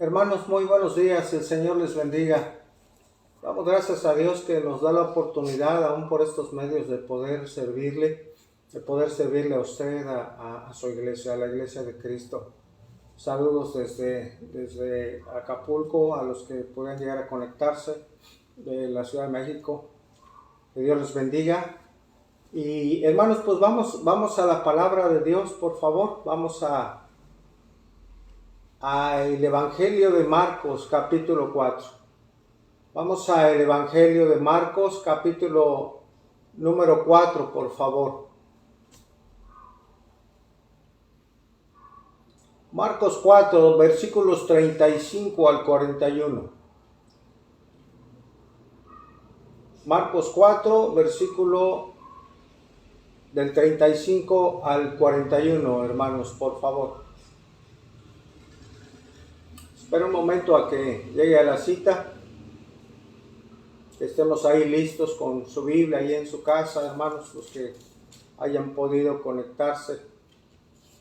Hermanos, muy buenos días, el Señor les bendiga. Damos gracias a Dios que nos da la oportunidad, aún por estos medios, de poder servirle a usted, a su iglesia, a la iglesia de Cristo. Saludos desde Acapulco a los que puedan llegar a conectarse de la Ciudad de México. Que Dios les bendiga. Y hermanos, pues vamos a la palabra de Dios, por favor. Vamos al Evangelio de Marcos, capítulo 4. Vamos al Evangelio de Marcos, capítulo número 4, por favor. Marcos 4, versículos 35 al 41. Marcos 4, versículo del 35 al 41, hermanos, por favor. Espera un momento a que llegue a la cita. Que estemos ahí listos con su Biblia ahí en su casa, hermanos, los que hayan podido conectarse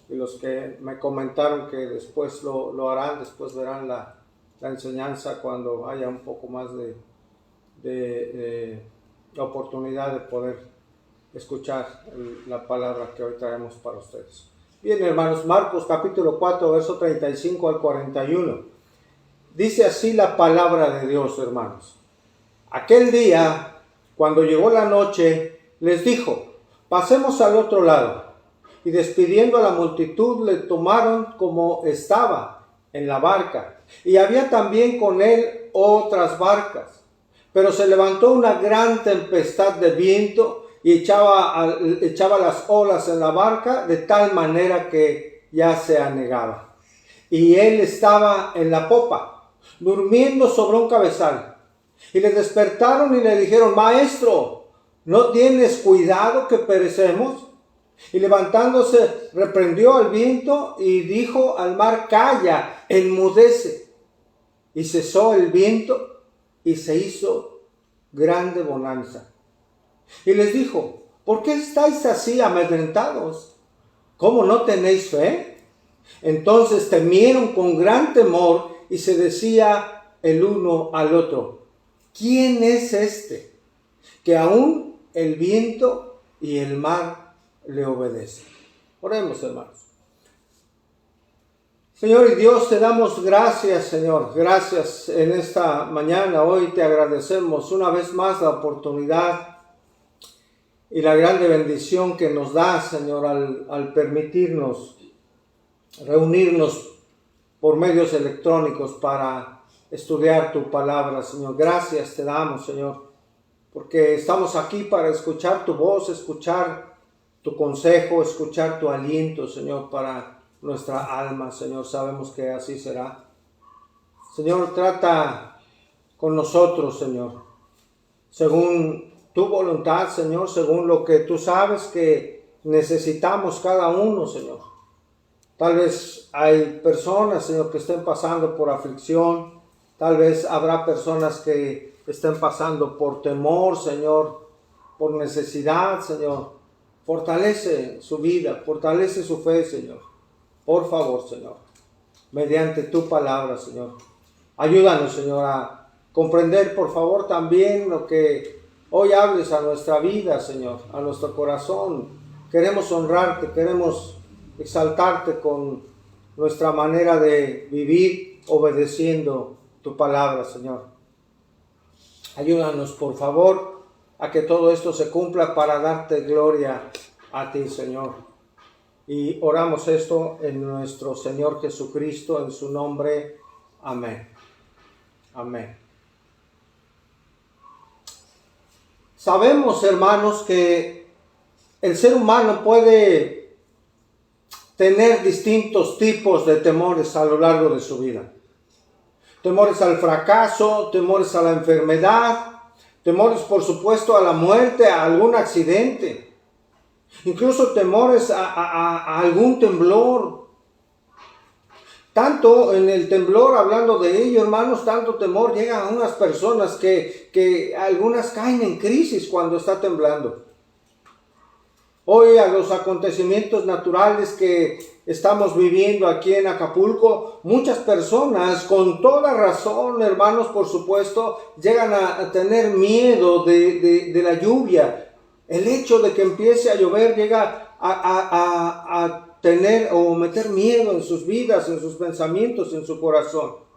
y los que me comentaron que después lo harán, después verán la enseñanza cuando haya un poco más de oportunidad de poder escuchar la palabra que hoy traemos para ustedes. Bien, hermanos, Marcos capítulo 4, verso 35 al 41. Dice así la palabra de Dios, hermanos. Aquel día, cuando llegó la noche, les dijo: pasemos al otro lado. Y despidiendo a la multitud, le tomaron como estaba en la barca. Y había también con él otras barcas. Pero se levantó una gran tempestad de viento y echaba las olas en la barca de tal manera que ya se anegaba. Y él estaba en la popa, durmiendo sobre un cabezal. Y le despertaron y le dijeron: Maestro, ¿no tienes cuidado que perecemos? Y levantándose, reprendió al viento y dijo al mar: Calla, enmudece. Y cesó el viento y se hizo grande bonanza. Y les dijo: ¿por qué estáis así amedrentados? ¿Cómo no tenéis fe? Entonces temieron con gran temor y se decía el uno al otro: ¿quién es este que aún el viento y el mar le obedecen? Oremos, hermanos. Señor y Dios, te damos gracias, Señor. Gracias en esta mañana. Hoy te agradecemos una vez más la oportunidad y la grande bendición que nos da, Señor, al permitirnos reunirnos por medios electrónicos para estudiar tu palabra, Señor. Gracias te damos, Señor, porque estamos aquí para escuchar tu voz, escuchar tu consejo, escuchar tu aliento, Señor, para nuestra alma, Señor. Sabemos que así será. Señor, trata con nosotros, Señor, según tu voluntad, Señor, según lo que tú sabes que necesitamos cada uno, Señor. Tal vez hay personas, Señor, que estén pasando por aflicción. Tal vez habrá personas que estén pasando por temor, Señor, por necesidad, Señor. Fortalece su vida, fortalece su fe, Señor. Por favor, Señor, mediante tu palabra, Señor. Ayúdanos, Señor, a comprender, por favor, también lo que hoy hables a nuestra vida, Señor, a nuestro corazón. Queremos honrarte, queremos exaltarte con nuestra manera de vivir, obedeciendo tu palabra, Señor. Ayúdanos, por favor, a que todo esto se cumpla para darte gloria a ti, Señor. Y oramos esto en nuestro Señor Jesucristo, en su nombre. Amén. Amén. Sabemos, hermanos, que el ser humano puede tener distintos tipos de temores a lo largo de su vida. Temores al fracaso, temores a la enfermedad, temores, por supuesto, a la muerte, a algún accidente. Incluso temores a algún temblor. Tanto en el temblor, hablando de ello, hermanos, tanto temor llega a unas personas que algunas caen en crisis cuando está temblando. Hoy a los acontecimientos naturales que estamos viviendo aquí en Acapulco, muchas personas, con toda razón, hermanos, por supuesto, llegan a tener miedo de la lluvia. El hecho de que empiece a llover llega a tener o meter miedo en sus vidas, en sus pensamientos, en su corazón.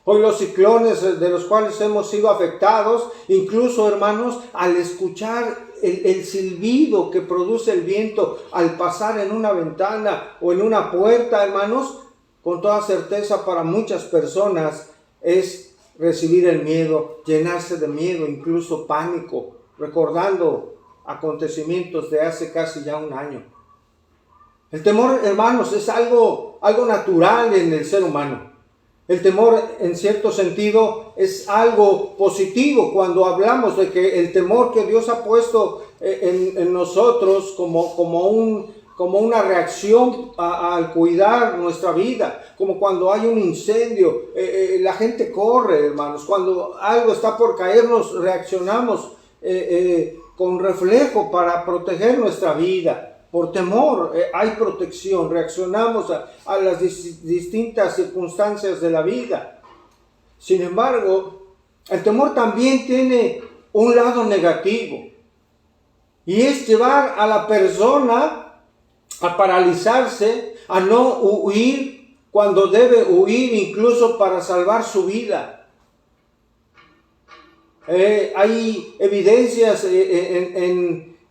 Hoy los ciclones de los cuales hemos sido afectados, incluso, hermanos, al escuchar el silbido que produce el viento al pasar en una ventana o en una puerta, hermanos, con toda certeza para muchas personas es recibir el miedo, llenarse de miedo, incluso pánico, recordando acontecimientos de hace casi ya un año. El temor, hermanos, es algo natural en el ser humano. El temor, en cierto sentido, es algo positivo cuando hablamos de que el temor que Dios ha puesto en nosotros como una reacción al cuidar nuestra vida, como cuando hay un incendio, la gente corre, hermanos. Cuando algo está por caernos, reaccionamos con reflejo para proteger nuestra vida. Por temor hay protección, reaccionamos a las distintas circunstancias de la vida. Sin embargo, el temor también tiene un lado negativo, y es llevar a la persona a paralizarse, a no huir cuando debe huir, incluso para salvar su vida. Hay evidencias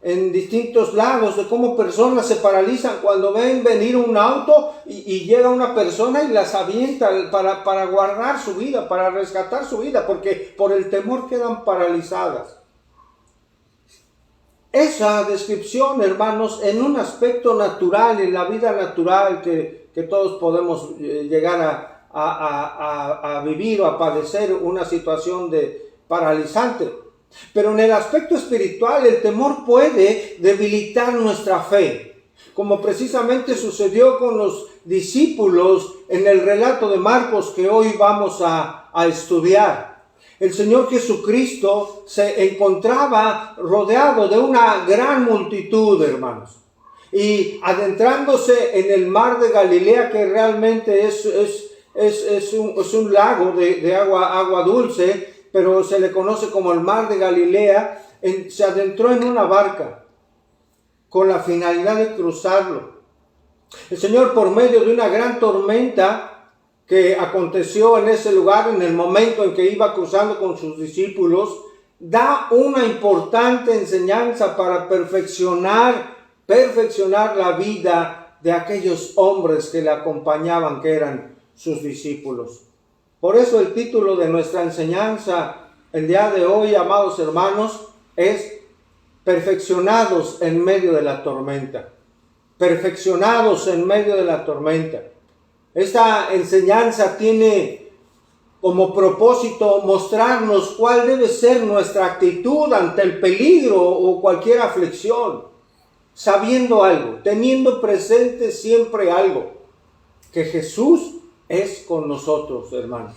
en distintos lados de cómo personas se paralizan cuando ven venir un auto y llega una persona y las avienta para guardar su vida, para rescatar su vida, porque por el temor quedan paralizadas. Esa descripción, hermanos, en un aspecto natural, en la vida natural que todos podemos llegar a vivir o a padecer una situación de paralizante. Pero en el aspecto espiritual, el temor puede debilitar nuestra fe, como precisamente sucedió con los discípulos en el relato de Marcos que hoy vamos a estudiar. El Señor Jesucristo se encontraba rodeado de una gran multitud, hermanos, y adentrándose en el mar de Galilea, que realmente es un lago de agua dulce, pero se le conoce como el mar de Galilea, se adentró en una barca con la finalidad de cruzarlo. El Señor, por medio de una gran tormenta que aconteció en ese lugar, en el momento en que iba cruzando con sus discípulos, da una importante enseñanza para perfeccionar la vida de aquellos hombres que le acompañaban, que eran sus discípulos. Por eso el título de nuestra enseñanza el día de hoy, amados hermanos, es Perfeccionados en medio de la tormenta. Perfeccionados en medio de la tormenta. Esta enseñanza tiene como propósito mostrarnos cuál debe ser nuestra actitud ante el peligro o cualquier aflicción, sabiendo algo, teniendo presente siempre algo, que Jesús es con nosotros, hermanos.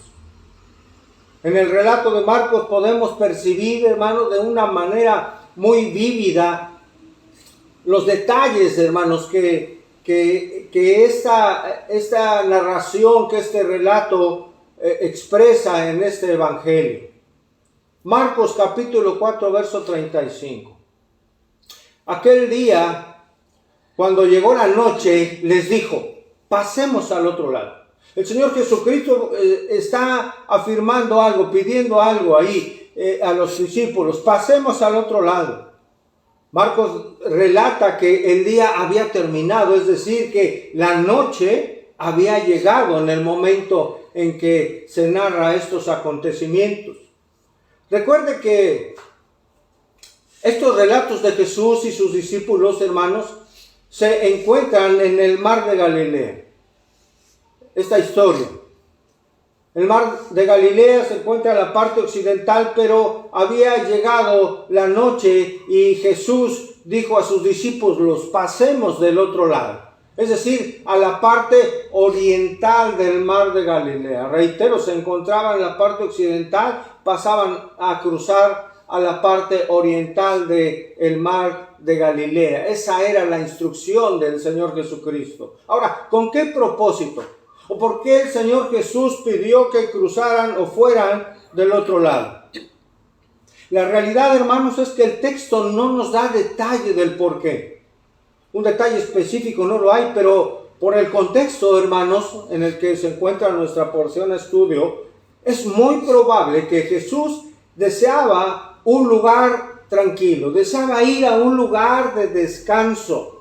En el relato de Marcos podemos percibir, hermanos, de una manera muy vívida los detalles, hermanos, que esta narración, que este relato expresa en este evangelio. Marcos capítulo 4, verso 35. Aquel día, cuando llegó la noche, les dijo: pasemos al otro lado. El Señor Jesucristo está afirmando algo, pidiendo algo ahí a los discípulos: pasemos al otro lado. Marcos relata que el día había terminado, es decir, que la noche había llegado en el momento en que se narra estos acontecimientos. Recuerde que estos relatos de Jesús y sus discípulos, hermanos, se encuentran en el mar de Galilea. Esta historia. El mar de Galilea se encuentra en la parte occidental, pero había llegado la noche y Jesús dijo a sus discípulos: pasemos del otro lado. Es decir, a la parte oriental del mar de Galilea. Reitero, se encontraban en la parte occidental, pasaban a cruzar a la parte oriental del mar de Galilea. Esa era la instrucción del Señor Jesucristo. Ahora, ¿con qué propósito? ¿O por qué el Señor Jesús pidió que cruzaran o fueran del otro lado? La realidad, hermanos, es que el texto no nos da detalle del por qué. Un detalle específico no lo hay, pero por el contexto, hermanos, en el que se encuentra nuestra porción de estudio, es muy probable que Jesús deseaba un lugar tranquilo, deseaba ir a un lugar de descanso.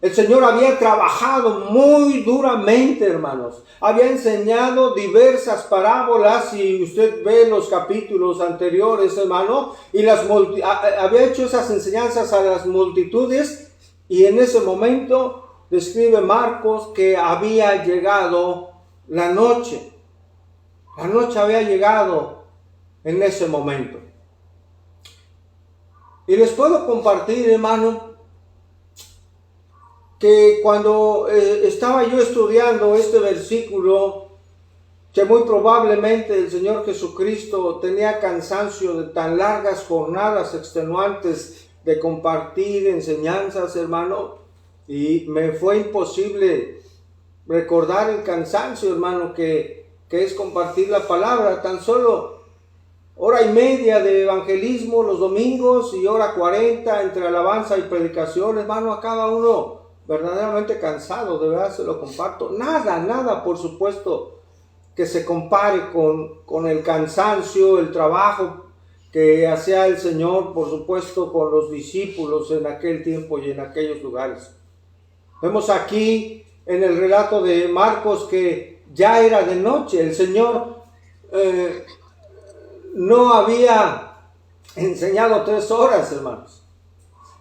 El Señor había trabajado muy duramente, hermanos. Había enseñado diversas parábolas, si usted ve los capítulos anteriores, hermano, y había hecho esas enseñanzas a las multitudes, y en ese momento describe Marcos que había llegado la noche. La noche había llegado en ese momento. Y les puedo compartir, hermano, que cuando estaba yo estudiando este versículo, que muy probablemente el Señor Jesucristo tenía cansancio de tan largas jornadas extenuantes de compartir enseñanzas, hermano, y me fue imposible recordar el cansancio, hermano, que es compartir la palabra. Tan solo hora y media de evangelismo los domingos y hora 40 entre alabanza y predicación, hermano, a cada uno verdaderamente cansado, de verdad se lo comparto. Nada, por supuesto, que se compare con el cansancio, el trabajo que hacía el Señor, por supuesto, con los discípulos en aquel tiempo y en aquellos lugares. Vemos aquí en el relato de Marcos que ya era de noche. El Señor no había enseñado 3 horas, hermanos,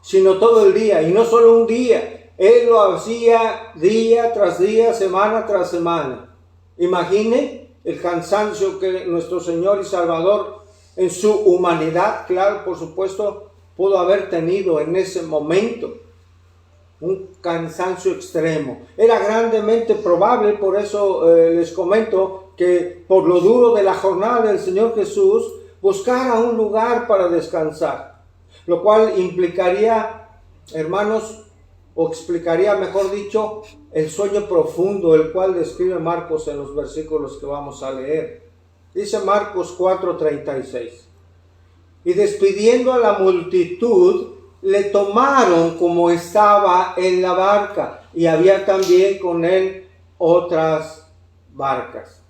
sino todo el día, y no solo un día. Él lo hacía día tras día, semana tras semana. Imagine el cansancio que nuestro Señor y Salvador, en su humanidad, claro, por supuesto, pudo haber tenido en ese momento. Un cansancio extremo. Era grandemente probable, por eso les comento, que por lo duro de la jornada del Señor Jesús, buscara un lugar para descansar. Lo cual implicaría, hermanos, o explicaría, mejor dicho, el sueño profundo, el cual describe Marcos en los versículos que vamos a leer. Dice Marcos 4:36. Y despidiendo a la multitud, le tomaron como estaba en la barca, y había también con él otras barcas.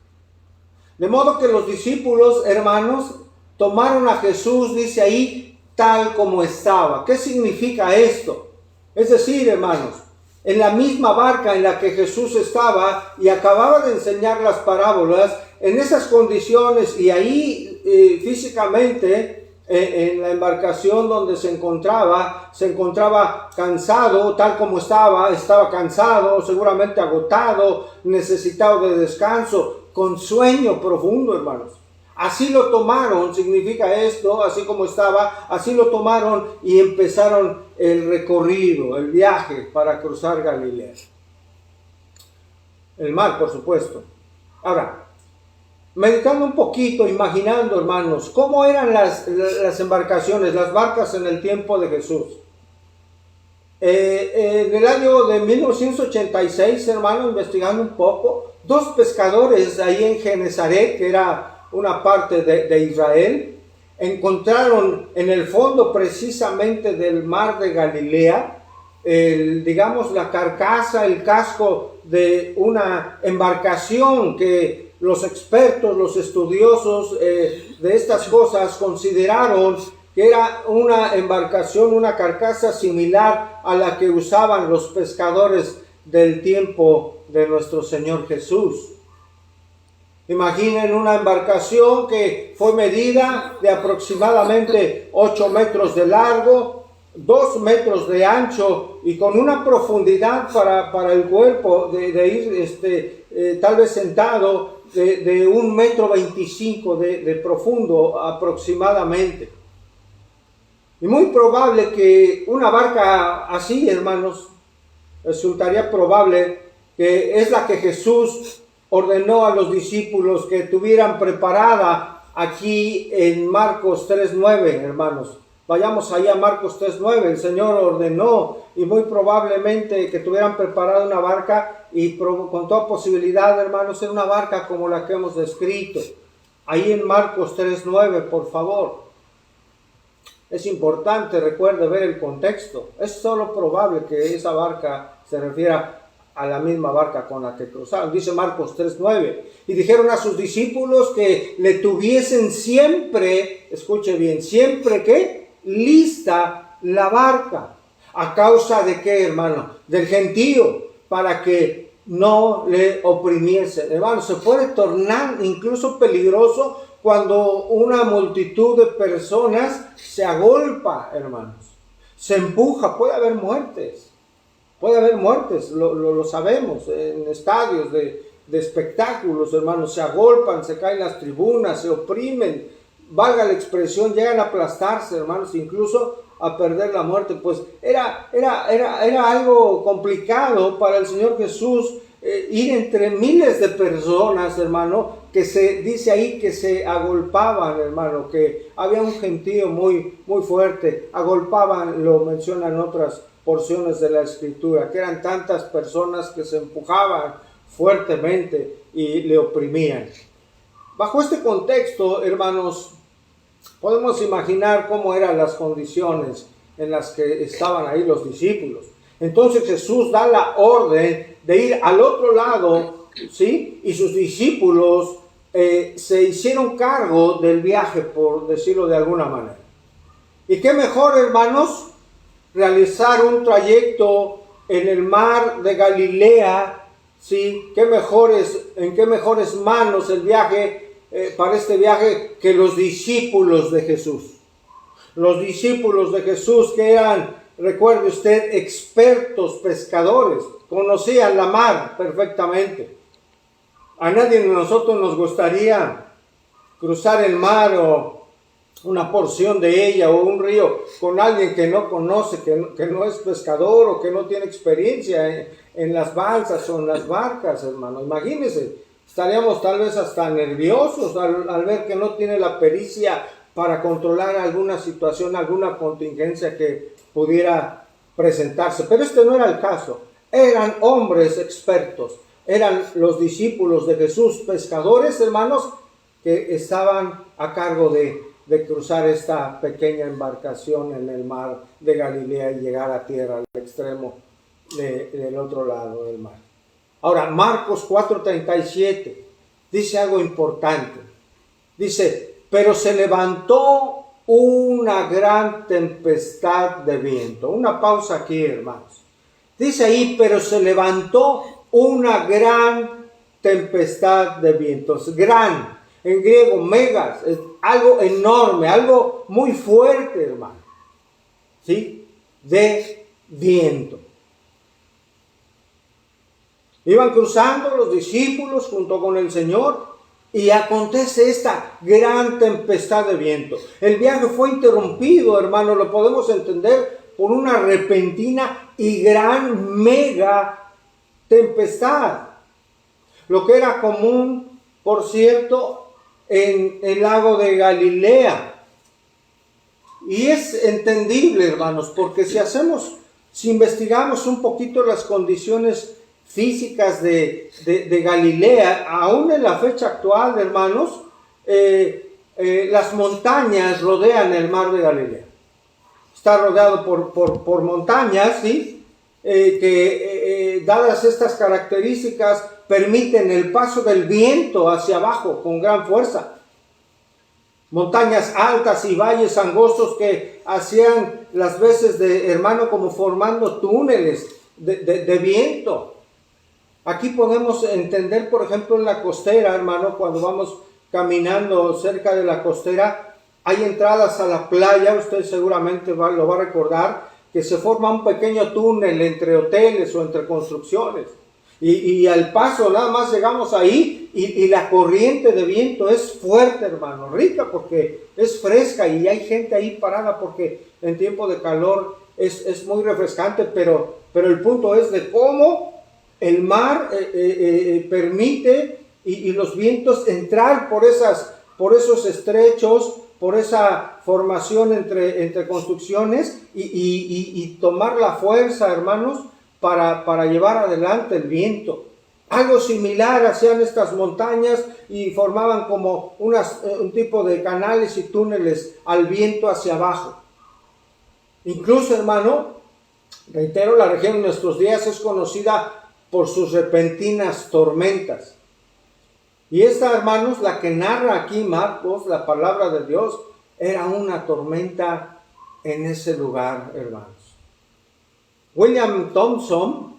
De modo que los discípulos, hermanos, tomaron a Jesús, dice ahí, tal como estaba. ¿Qué significa esto? Es decir, hermanos, en la misma barca en la que Jesús estaba y acababa de enseñar las parábolas, en esas condiciones y ahí físicamente, en la embarcación donde se encontraba cansado, tal como estaba cansado, seguramente agotado, necesitado de descanso, con sueño profundo, hermanos. Así lo tomaron, significa esto, así como estaba, así lo tomaron y empezaron el recorrido, el viaje para cruzar Galilea. El mar, por supuesto. Ahora, meditando un poquito, imaginando, hermanos, cómo eran las embarcaciones, las barcas en el tiempo de Jesús. En el año de 1986, hermanos, investigando un poco, 2 pescadores ahí en Genezaret, que era una parte de Israel, encontraron en el fondo precisamente del mar de Galilea, la carcasa, el casco de una embarcación que los expertos, los estudiosos de estas cosas consideraron que era una embarcación, una carcasa similar a la que usaban los pescadores del tiempo de nuestro Señor Jesús. Imaginen una embarcación que fue medida de aproximadamente 8 metros de largo, 2 metros de ancho y con una profundidad para el cuerpo de ir tal vez sentado de 1,25 m de profundo aproximadamente. Y muy probable que una barca así, hermanos, resultaría probable que es la que Jesús ordenó a los discípulos que tuvieran preparada aquí en Marcos 3:9, hermanos. Vayamos ahí a Marcos 3:9. El Señor ordenó y muy probablemente que tuvieran preparado una barca y con toda posibilidad, hermanos, era una barca como la que hemos descrito. Ahí en Marcos 3:9, por favor. Es importante, recuerde, ver el contexto. Es solo probable que esa barca se refiera a la misma barca con la que cruzaron. Dice Marcos 3:9. Y dijeron a sus discípulos que le tuviesen siempre, escuche bien, siempre que lista la barca. ¿A causa de qué, hermano? Del gentío, para que no le oprimiesen. Hermano, se puede tornar incluso peligroso cuando una multitud de personas se agolpa, hermanos. Se empuja, puede haber muertes. Puede haber muertes, lo sabemos, en estadios de espectáculos, hermanos, se agolpan, se caen las tribunas, se oprimen, valga la expresión, llegan a aplastarse, hermanos, incluso a perder la muerte. Pues era algo complicado para el Señor Jesús ir entre miles de personas, hermano, que se dice ahí que se agolpaban, hermano, que había un gentío muy, muy fuerte, agolpaban, lo mencionan otras porciones de la Escritura, que eran tantas personas que se empujaban fuertemente y le oprimían. Bajo este contexto, hermanos, podemos imaginar cómo eran las condiciones en las que estaban ahí los discípulos. Entonces Jesús da la orden de ir al otro lado, ¿sí? Y sus discípulos se hicieron cargo del viaje, por decirlo de alguna manera. ¿Y qué mejor, hermanos? Realizar un trayecto en el mar de Galilea, ¿sí? ¿En qué mejores manos el viaje, para este viaje, que los discípulos de Jesús? Los discípulos de Jesús, que eran, recuerde usted, expertos pescadores, conocían la mar perfectamente. A nadie de nosotros nos gustaría cruzar el mar o una porción de ella o un río con alguien que no conoce, que no es pescador o que no tiene experiencia en las balsas o en las barcas, hermano. Imagínense, estaríamos tal vez hasta nerviosos al ver que no tiene la pericia para controlar alguna situación, alguna contingencia que pudiera presentarse. Pero este no era el caso. Eran hombres expertos, eran los discípulos de Jesús, pescadores, hermanos, que estaban a cargo de cruzar esta pequeña embarcación en el mar de Galilea y llegar a tierra, al extremo del otro lado del mar. Ahora, Marcos 4:37 dice algo importante. Dice, pero se levantó una gran tempestad de viento. Una pausa aquí, hermanos. Dice ahí, pero se levantó una gran tempestad de vientos. Gran, en griego, megas, es algo enorme, algo muy fuerte, hermano, ¿sí? De viento. Iban cruzando los discípulos junto con el Señor y acontece esta gran tempestad de viento. El viaje fue interrumpido, hermano, lo podemos entender por una repentina y gran mega tempestad. Lo que era común, por cierto, en el lago de Galilea. Y es entendible, hermanos, porque si investigamos un poquito las condiciones físicas de Galilea, aún en la fecha actual, hermanos, las montañas rodean el mar de Galilea. Está rodeado por montañas, ¿sí? Que dadas estas características permiten el paso del viento hacia abajo con gran fuerza. Montañas altas y valles angostos que hacían las veces de, hermano, como formando túneles de viento. Aquí podemos entender, por ejemplo, en la costera, hermano, cuando vamos caminando cerca de la costera, hay entradas a la playa, usted seguramente lo va a recordar, que se forma un pequeño túnel entre hoteles o entre construcciones. Y al paso nada más llegamos ahí y la corriente de viento es fuerte, hermano, rica porque es fresca y hay gente ahí parada porque en tiempo de calor es muy refrescante, pero el punto es de cómo el mar permite y los vientos entrar por esos estrechos por esa formación entre construcciones y tomar la fuerza, hermanos, para llevar adelante el viento. Algo similar hacían estas montañas y formaban como un tipo de canales y túneles al viento hacia abajo. Incluso, hermano, reitero, la región en nuestros días es conocida por sus repentinas tormentas. Y esta, hermanos, la que narra aquí Marcos, la palabra de Dios, era una tormenta en ese lugar, hermanos. William Thompson,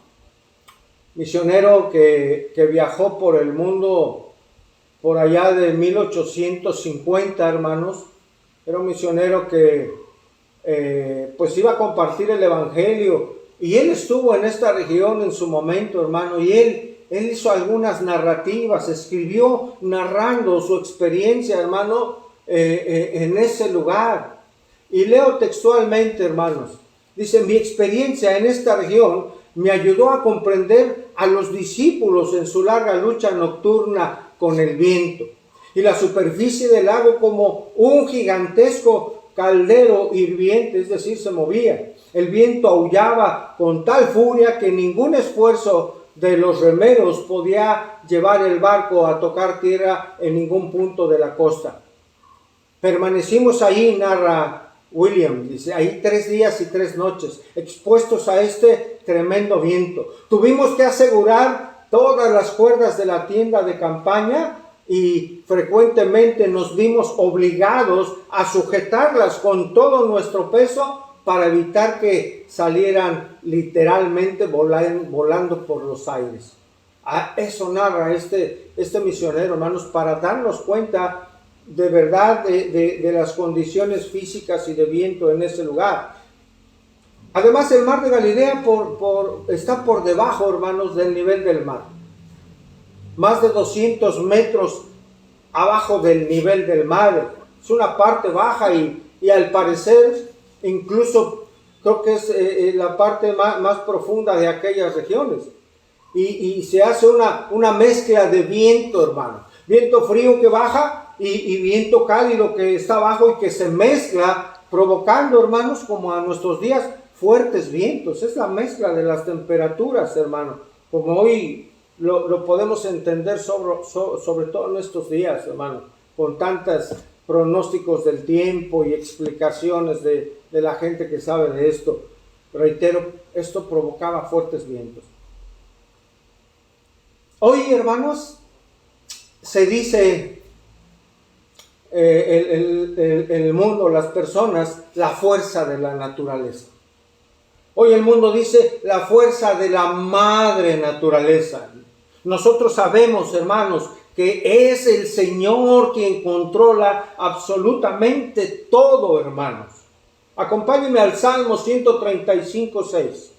misionero que viajó por el mundo por allá de 1850, hermanos, era un misionero que pues iba a compartir el evangelio, y él estuvo en esta región en su momento, hermano, y él hizo algunas narrativas, escribió narrando su experiencia, hermano, en ese lugar. Y leo textualmente, hermanos, dice: mi experiencia en esta región me ayudó a comprender a los discípulos en su larga lucha nocturna con el viento y la superficie del lago como un gigantesco caldero hirviente, es decir, se movía. El viento aullaba con tal furia que ningún esfuerzo de los remeros podía llevar el barco a tocar tierra en ningún punto de la costa. Permanecimos ahí, narra William, dice, ahí 3 días y 3 noches, expuestos a este tremendo viento. Tuvimos que asegurar todas las cuerdas de la tienda de campaña y frecuentemente nos vimos obligados a sujetarlas con todo nuestro peso para evitar que salieran literalmente volando por los aires. Eso narra este misionero, hermanos, para darnos cuenta de verdad de las condiciones físicas y de viento en ese lugar. Además, el mar de Galilea está por debajo, hermanos, del nivel del mar. Más de 200 metros abajo del nivel del mar. Es una parte baja y al parecer, incluso creo que es la parte más profunda de aquellas regiones. Y se hace una mezcla de viento, hermano. Viento frío que baja y viento cálido que está abajo y que se mezcla, provocando, hermanos, como a nuestros días, fuertes vientos. Es la mezcla de las temperaturas, hermano, como hoy lo podemos entender sobre todo en estos días, hermano, con tantos pronósticos del tiempo y explicaciones de la gente que sabe de esto. Reitero, esto provocaba fuertes vientos. Hoy, hermanos, se dice el mundo, las personas, la fuerza de la naturaleza. Hoy el mundo dice la fuerza de la madre naturaleza. Nosotros sabemos, hermanos, que es el Señor quien controla absolutamente todo, hermanos. Acompáñenme al Salmo 135:6.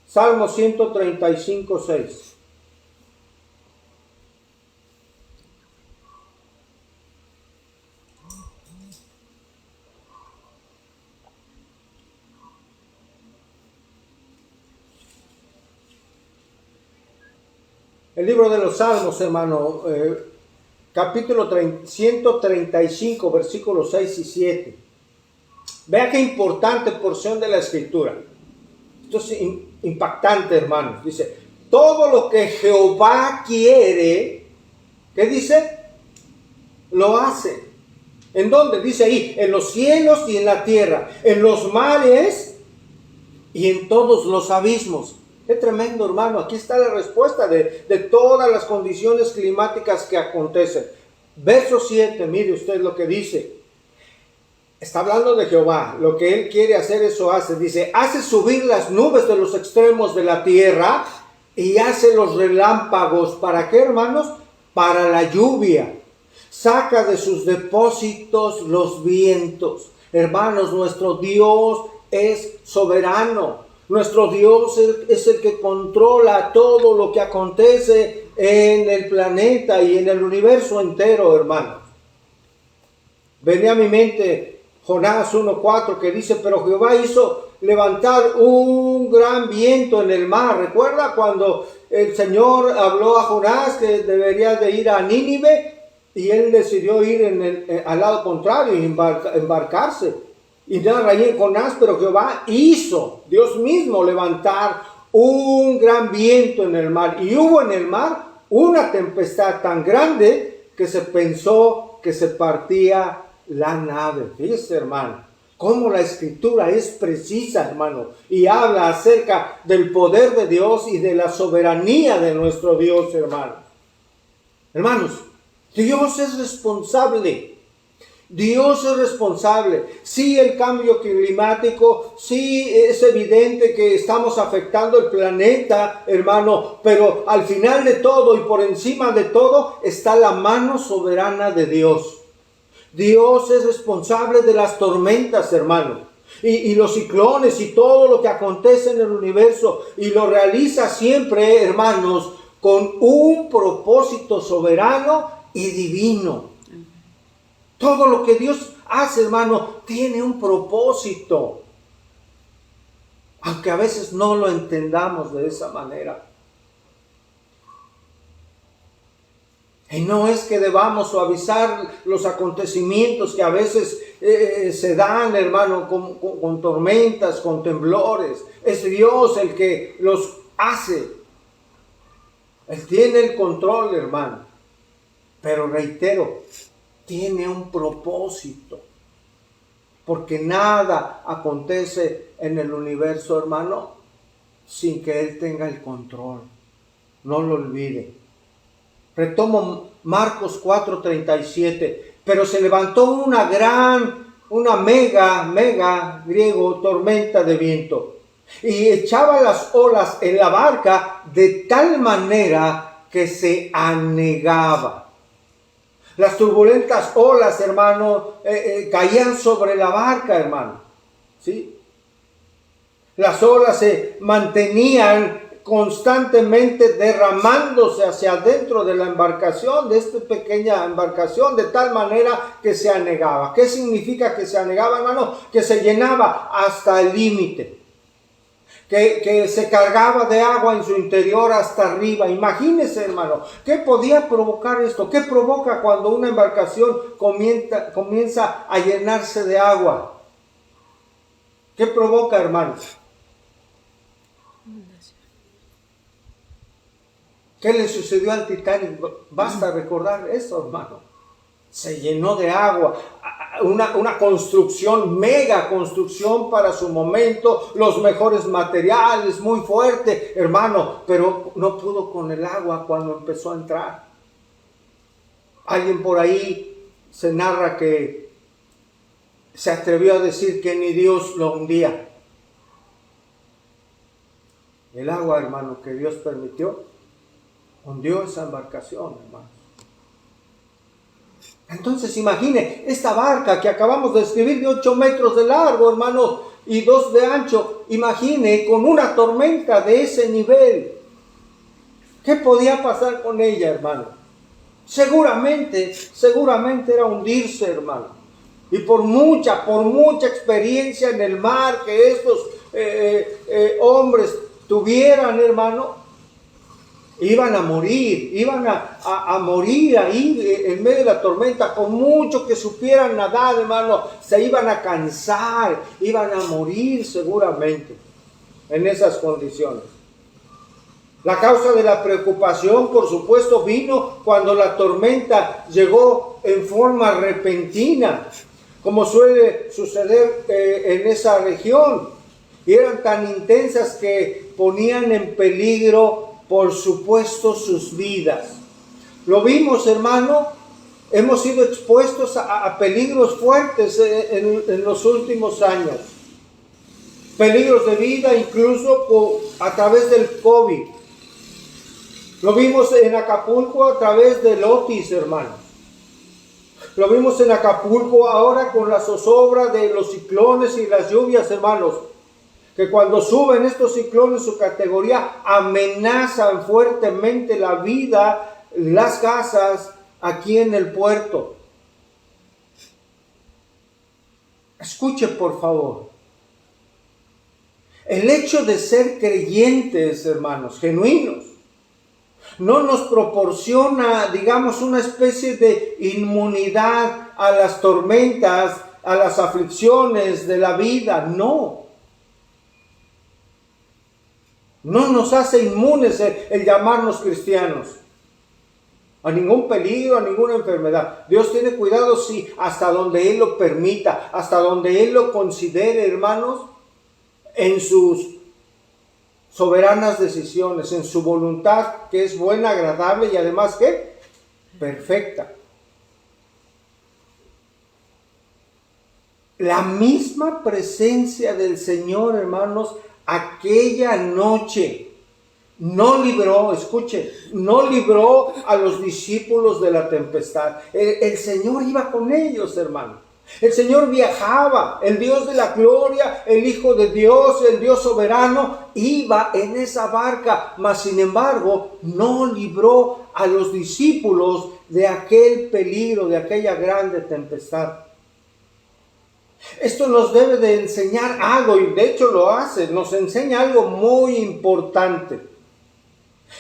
Salmo 135:6. El libro de los Salmos, hermano, capítulo 135, versículos 6 y 7. Vea qué importante porción de la Escritura. Esto es impactante, hermanos. Dice, todo lo que Jehová quiere, ¿qué dice? Lo hace. ¿En dónde? Dice ahí, en los cielos y en la tierra, en los mares y en todos los abismos. Qué tremendo, hermano. Aquí está la respuesta de todas las condiciones climáticas que acontecen. Verso 7, mire usted lo que dice. Está hablando de Jehová. Lo que Él quiere hacer, eso hace. Dice, hace subir las nubes de los extremos de la tierra y hace los relámpagos. ¿Para qué, hermanos? Para la lluvia. Saca de sus depósitos los vientos. Hermanos, nuestro Dios es soberano. Nuestro Dios es el que controla todo lo que acontece en el planeta y en el universo entero, hermanos. Venía a mi mente Jonás 1:4 que dice, pero Jehová hizo levantar un gran viento en el mar. ¿Recuerda cuando el Señor habló a Jonás que debería de ir a Nínive? y él decidió ir al lado contrario y embarcarse. Y narra ahí en Jonás, pero Jehová hizo, Dios mismo, levantar un gran viento en el mar. Y hubo en el mar una tempestad tan grande que se pensó que se partía la nave. Fíjese, hermano, cómo la escritura es precisa, hermano, y habla acerca del poder de Dios y de la soberanía de nuestro Dios, hermano. Hermanos, Dios es responsable. Dios es responsable. Sí, el cambio climático, sí es evidente que estamos afectando el planeta, hermano, pero al final de todo y por encima de todo está la mano soberana de Dios. Dios es responsable de las tormentas, hermano, y los ciclones y todo lo que acontece en el universo, y lo realiza siempre, hermanos, con un propósito soberano y divino. Todo lo que Dios hace, hermano, tiene un propósito. Aunque a veces no lo entendamos de esa manera. Y no es que debamos suavizar los acontecimientos que a veces se dan, hermano, con tormentas, con temblores. Es Dios el que los hace. Él tiene el control, hermano. Pero reitero, tiene un propósito, porque nada acontece en el universo, hermano, sin que Él tenga el control. No lo olvide. Retomo Marcos 4:37. Pero se levantó una mega griego, tormenta de viento, y echaba las olas en la barca de tal manera que se anegaba. Las turbulentas olas, hermano, caían sobre la barca, hermano. ¿Sí? Las olas se mantenían constantemente derramándose hacia adentro de la embarcación, de esta pequeña embarcación, de tal manera que se anegaba. ¿Qué significa que se anegaba, hermano? Que se llenaba hasta el límite. Que se cargaba de agua en su interior hasta arriba. Imagínese, hermano, ¿qué podía provocar esto? ¿Qué provoca cuando una embarcación comienza a llenarse de agua? ¿Qué provoca, hermanos? ¿Qué le sucedió al Titanic? Basta recordar eso, hermano. Se llenó de agua. Una construcción, mega construcción para su momento, los mejores materiales, muy fuerte, hermano, pero no pudo con el agua cuando empezó a entrar. Alguien por ahí se narra que se atrevió a decir que ni Dios lo hundía. El agua, hermano, que Dios permitió, hundió esa embarcación, hermano. Entonces imagine esta barca que acabamos de describir de 8 metros de largo, hermano, y 2 de ancho. Imagine con una tormenta de ese nivel. ¿Qué podía pasar con ella, hermano? Seguramente era hundirse, hermano. Y por mucha experiencia en el mar que estos hombres tuvieran, hermano, iban a morir ahí en medio de la tormenta. Por mucho que supieran nadar, hermano, se iban a cansar, iban a morir seguramente en esas condiciones. La causa de la preocupación, por supuesto, vino cuando la tormenta llegó en forma repentina, como suele suceder en esa región, y eran tan intensas que ponían en peligro, por supuesto, sus vidas. Lo vimos, hermano, hemos sido expuestos a peligros fuertes en los últimos años. Peligros de vida incluso a través del COVID. Lo vimos en Acapulco a través del Otis, hermano. Lo vimos en Acapulco ahora con la zozobra de los ciclones y las lluvias, hermanos. Que cuando suben estos ciclones su categoría amenazan fuertemente la vida, las casas aquí en el puerto. Escuche, por favor. El hecho de ser creyentes, hermanos, genuinos, no nos proporciona, digamos, una especie de inmunidad a las tormentas, a las aflicciones de la vida, no. No nos hace inmunes el llamarnos cristianos a ningún peligro, a ninguna enfermedad. Dios tiene cuidado, sí, hasta donde Él lo permita, hasta donde Él lo considere, hermanos, en sus soberanas decisiones, en su voluntad, que es buena, agradable y además, ¿qué? Perfecta. La misma presencia del Señor, hermanos, aquella noche no libró, escuchen, no libró a los discípulos de la tempestad. El Señor iba con ellos, hermano. El Señor viajaba, el Dios de la gloria, el Hijo de Dios, el Dios soberano, iba en esa barca, mas sin embargo no libró a los discípulos de aquel peligro, de aquella grande tempestad. Esto nos debe de enseñar algo, y de hecho lo hace, nos enseña algo muy importante.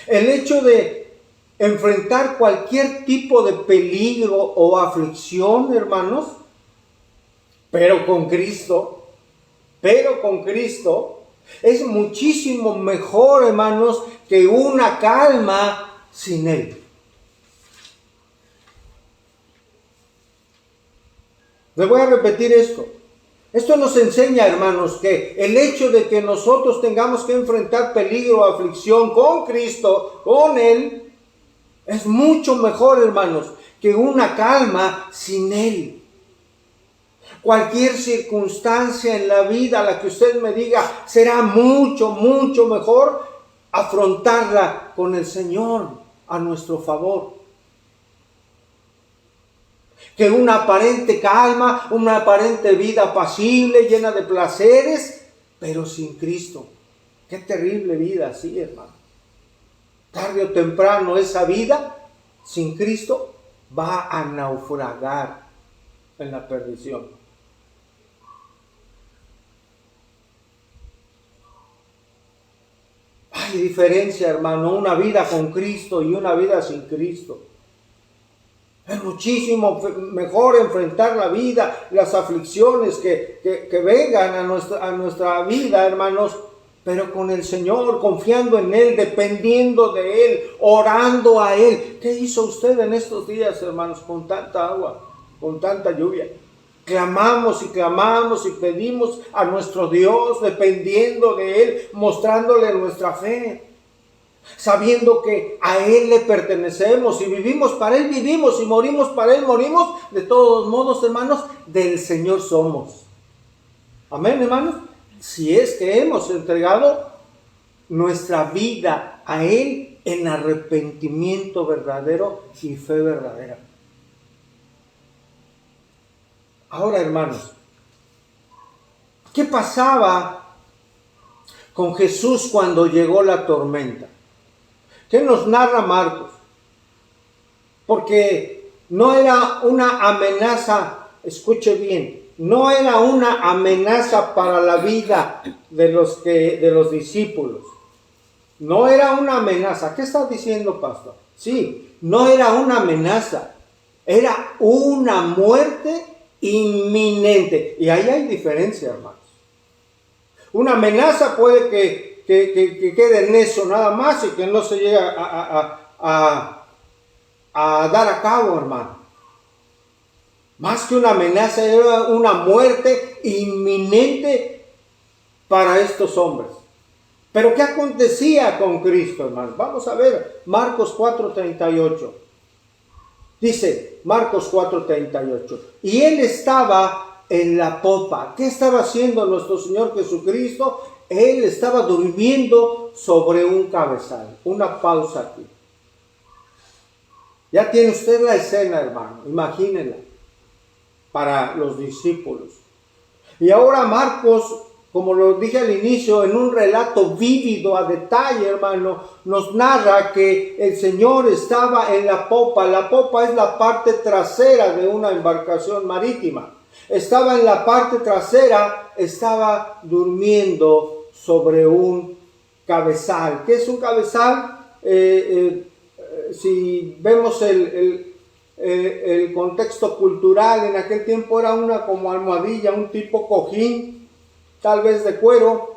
El hecho de enfrentar cualquier tipo de peligro o aflicción, hermanos, pero con Cristo, es muchísimo mejor, hermanos, que una calma sin Él. Le voy a repetir esto. Esto nos enseña, hermanos, que el hecho de que nosotros tengamos que enfrentar peligro o aflicción con Cristo, con Él, es mucho mejor, hermanos, que una calma sin Él. Cualquier circunstancia en la vida a la que usted me diga, será mucho, mucho mejor afrontarla con el Señor a nuestro favor. Que una aparente calma, una aparente vida apacible, llena de placeres, pero sin Cristo. Qué terrible vida así, hermano. Tarde o temprano esa vida sin Cristo va a naufragar en la perdición. Hay diferencia, hermano, una vida con Cristo y una vida sin Cristo. Es muchísimo mejor enfrentar la vida, las aflicciones que vengan a nuestra vida, hermanos, pero con el Señor, confiando en Él, dependiendo de Él, orando a Él. ¿Qué hizo usted en estos días, hermanos, con tanta agua, con tanta lluvia? Clamamos y pedimos a nuestro Dios, dependiendo de Él, mostrándole nuestra fe. Sabiendo que a Él le pertenecemos y vivimos para Él, vivimos y morimos para Él, morimos. De todos modos, hermanos, del Señor somos. Amén, hermanos. Si es que hemos entregado nuestra vida a Él en arrepentimiento verdadero y fe verdadera. Ahora, hermanos, ¿qué pasaba con Jesús cuando llegó la tormenta? ¿Qué nos narra Marcos? Porque no era una amenaza, escuche bien, no era una amenaza para la vida de los discípulos. No era una amenaza. ¿Qué está diciendo, pastor? Sí, no era una amenaza. Era una muerte inminente. Y ahí hay diferencia, hermanos. Una amenaza puede que quede en eso nada más y que no se llegue a dar a cabo, hermano. Más que una amenaza, era una muerte inminente para estos hombres. Pero ¿qué acontecía con Cristo, hermano? Vamos a ver Marcos 4:38. Dice Marcos 4:38. Y Él estaba en la popa. ¿Qué estaba haciendo nuestro Señor Jesucristo? Él estaba durmiendo sobre un cabezal. Una pausa aquí. Ya tiene usted la escena, hermano. Imagínenla. Para los discípulos. Y ahora Marcos, como lo dije al inicio, en un relato vívido a detalle, hermano, nos narra que el Señor estaba en la popa. La popa es la parte trasera de una embarcación marítima. Estaba en la parte trasera, estaba durmiendo sobre un cabezal. ¿Qué es un cabezal? si vemos el contexto cultural, en aquel tiempo era una como almohadilla, un tipo cojín, tal vez de cuero,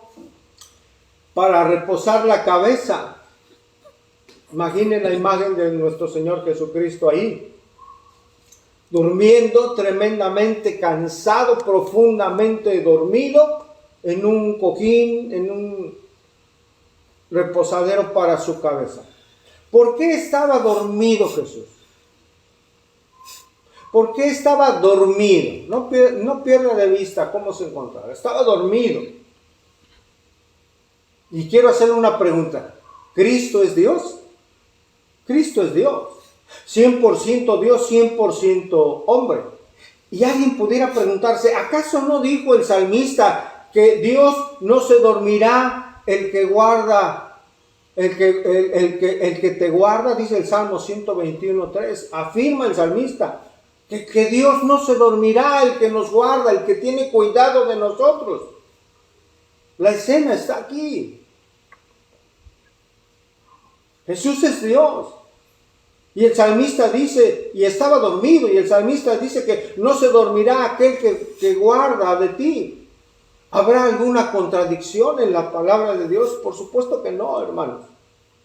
para reposar la cabeza. Imaginen la imagen de nuestro Señor Jesucristo ahí, durmiendo tremendamente cansado, profundamente dormido, en un cojín, en un reposadero para su cabeza. ¿Por qué estaba dormido Jesús? ¿Por qué estaba dormido? No pierda de vista cómo se encontraba. Estaba dormido. Y quiero hacerle una pregunta. ¿Cristo es Dios? Cristo es Dios. 100% Dios, 100% hombre. Y alguien pudiera preguntarse, ¿acaso no dijo el salmista que Dios no se dormirá el que guarda, el que te guarda? Dice el Salmo 121:3. Afirma el salmista que Dios no se dormirá, el que nos guarda, el que tiene cuidado de nosotros. La escena está aquí. Jesús es Dios. Y el salmista dice, y estaba dormido, y el salmista dice que no se dormirá aquel que guarda de ti. ¿Habrá alguna contradicción en la palabra de Dios? Por supuesto que no, hermanos.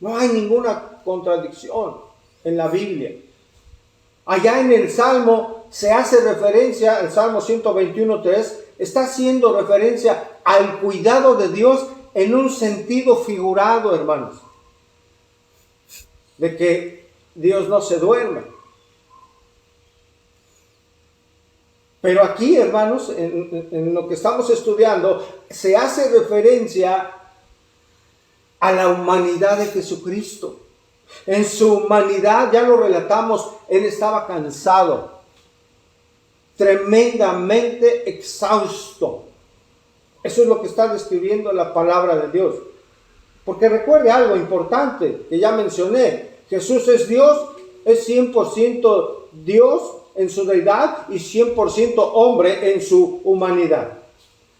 No hay ninguna contradicción en la Biblia. Allá en el Salmo se hace referencia, el Salmo 121:3, está haciendo referencia al cuidado de Dios en un sentido figurado, hermanos. De que Dios no se duerme. Pero aquí, hermanos, en lo que estamos estudiando, se hace referencia a la humanidad de Jesucristo. En su humanidad, ya lo relatamos, Él estaba cansado, tremendamente exhausto. Eso es lo que está describiendo la palabra de Dios. Porque recuerde algo importante que ya mencioné. Jesús es Dios, es 100% Dios en su deidad y 100% hombre en su humanidad.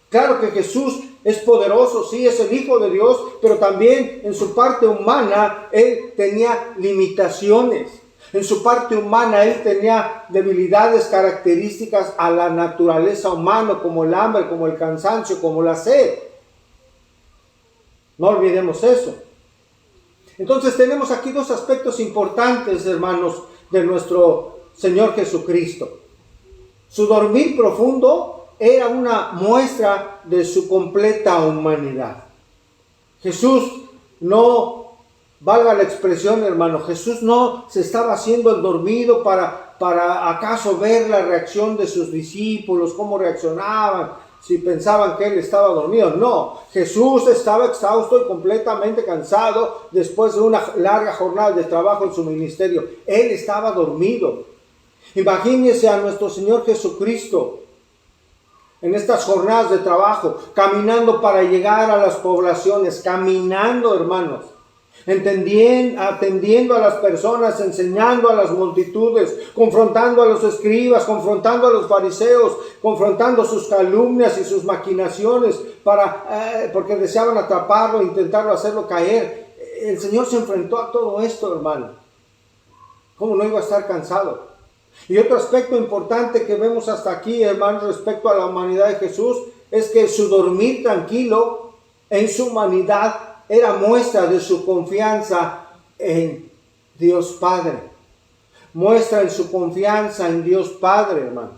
Claro que Jesús es poderoso, sí, es el Hijo de Dios, pero también en su parte humana Él tenía limitaciones. En su parte humana Él tenía debilidades características a la naturaleza humana, como el hambre, como el cansancio, como la sed. No olvidemos eso. Entonces tenemos aquí dos aspectos importantes, hermanos, de nuestro Señor Jesucristo. Su dormir profundo era una muestra de su completa humanidad. Jesús no, valga la expresión, hermano, Jesús no se estaba haciendo el dormido para acaso ver la reacción de sus discípulos, cómo reaccionaban, si pensaban que Él estaba dormido. No, Jesús estaba exhausto y completamente cansado después de una larga jornada de trabajo en su ministerio. Él estaba dormido. Imagínense a nuestro Señor Jesucristo en estas jornadas de trabajo, caminando para llegar a las poblaciones, caminando, hermanos, atendiendo a las personas, enseñando a las multitudes, confrontando a los escribas, confrontando a los fariseos, confrontando sus calumnias y sus maquinaciones porque deseaban atraparlo, intentarlo hacerlo caer. El Señor se enfrentó a todo esto, hermano. ¿Cómo no iba a estar cansado? Y otro aspecto importante que vemos hasta aquí, hermanos, respecto a la humanidad de Jesús, es que su dormir tranquilo en su humanidad era muestra de su confianza en Dios Padre. Muestra en su confianza en Dios Padre, hermano.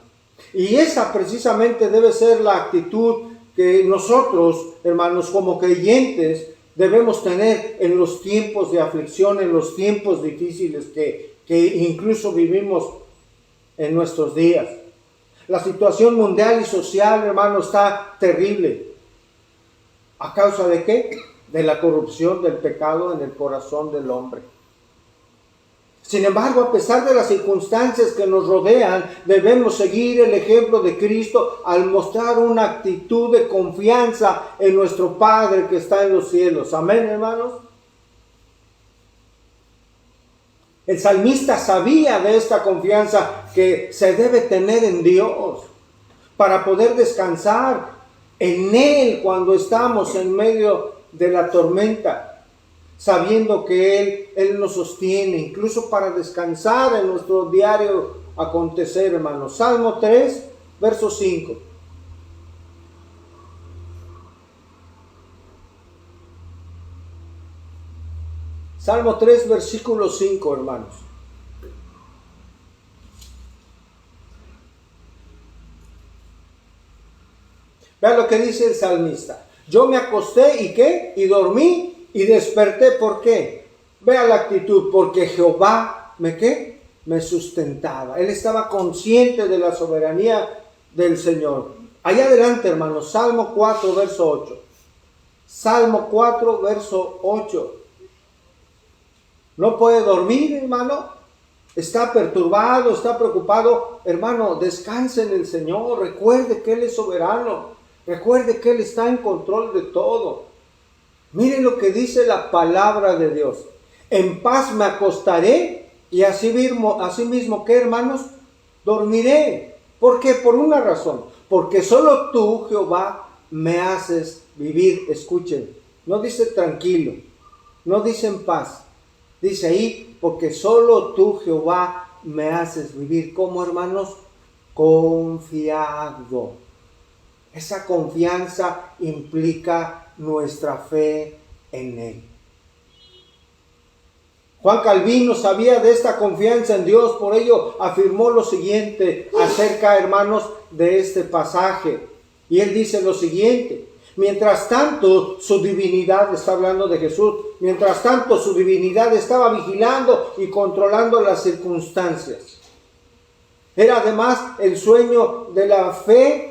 Y esa precisamente debe ser la actitud que nosotros, hermanos, como creyentes, debemos tener en los tiempos de aflicción, en los tiempos difíciles que incluso vivimos en nuestros días. La situación mundial y social, hermano, está terrible. ¿A causa de qué? De la corrupción del pecado en el corazón del hombre. Sin embargo, a pesar de las circunstancias que nos rodean, debemos seguir el ejemplo de Cristo al mostrar una actitud de confianza en nuestro Padre que está en los cielos. Amén, hermanos. El salmista sabía de esta confianza que se debe tener en Dios para poder descansar en Él cuando estamos en medio de la tormenta. sabiendo que Él nos sostiene, incluso para descansar en nuestro diario acontecer, hermanos. Salmo 3, verso 5. Salmo 3, versículo 5, hermanos. Vean lo que dice el salmista. Yo me acosté y ¿qué? Y dormí y desperté. ¿Por qué? Vea la actitud. Porque Jehová me sustentaba. Él estaba consciente de la soberanía del Señor. Allá adelante, hermanos. Salmo 4, verso 8. Salmo 4, verso 8. ¿No puede dormir, hermano? Está perturbado, está preocupado. Hermano, descanse en el Señor. Recuerde que Él es soberano. Recuerde que Él está en control de todo. Miren lo que dice la palabra de Dios. En paz me acostaré y así mismo, ¿qué, hermanos? Dormiré. ¿Por qué? Por una razón. Porque solo tú, Jehová, me haces vivir. Escuchen, no dice tranquilo, no dice en paz. Dice ahí, porque solo tú, Jehová, me haces vivir. ¿Cómo, hermanos? Confiado. Esa confianza implica nuestra fe en Él. Juan Calvino sabía de esta confianza en Dios, por ello afirmó lo siguiente acerca, hermanos, de este pasaje. Y él dice lo siguiente: mientras tanto su divinidad, está hablando de Jesús, mientras tanto su divinidad estaba vigilando y controlando las circunstancias. Era además el sueño de la fe.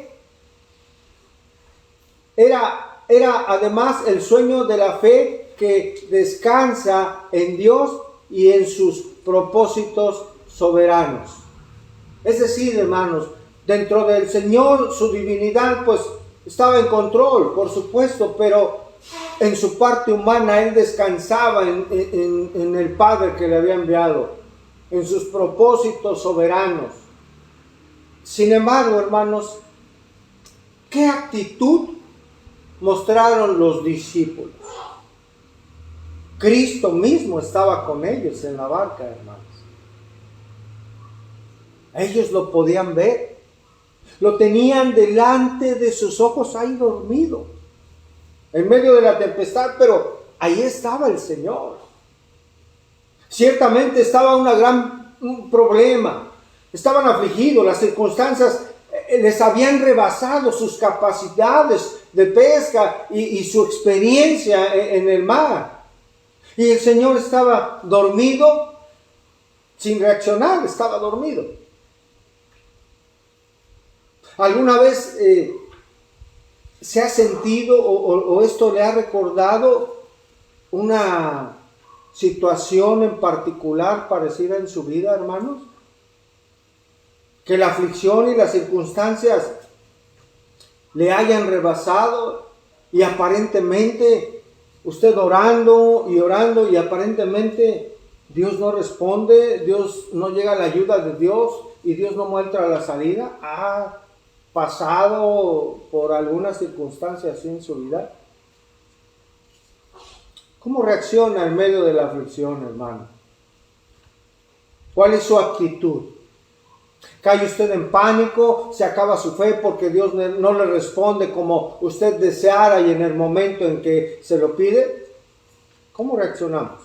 Era además el sueño de la fe que descansa en Dios y en sus propósitos soberanos. Es decir, hermanos, dentro del Señor su divinidad pues estaba en control, por supuesto, pero en su parte humana Él descansaba en el Padre que le había enviado, en sus propósitos soberanos. Sin embargo, hermanos, ¿qué actitud mostraron los discípulos? Cristo mismo estaba con ellos en la barca, hermanos. Ellos lo podían ver. Lo tenían delante de sus ojos ahí dormido, en medio de la tempestad, pero ahí estaba el Señor. Ciertamente estaba un problema. Estaban afligidos, las circunstancias les habían rebasado sus capacidades de pesca y su experiencia en el mar. Y el Señor estaba dormido, sin reaccionar, estaba dormido. ¿Alguna vez se ha sentido o esto le ha recordado una situación en particular parecida en su vida, hermanos? Que la aflicción y las circunstancias le hayan rebasado y aparentemente usted orando y aparentemente Dios no responde, Dios no llega a la ayuda de Dios y Dios no muestra la salida. ¿Ha pasado por alguna circunstancia así en su vida? ¿Cómo reacciona en medio de la aflicción, hermano? ¿Cuál es su actitud? ¿Cae usted en pánico? ¿Se acaba su fe porque Dios no le responde como usted deseara y en el momento en que se lo pide? ¿Cómo reaccionamos?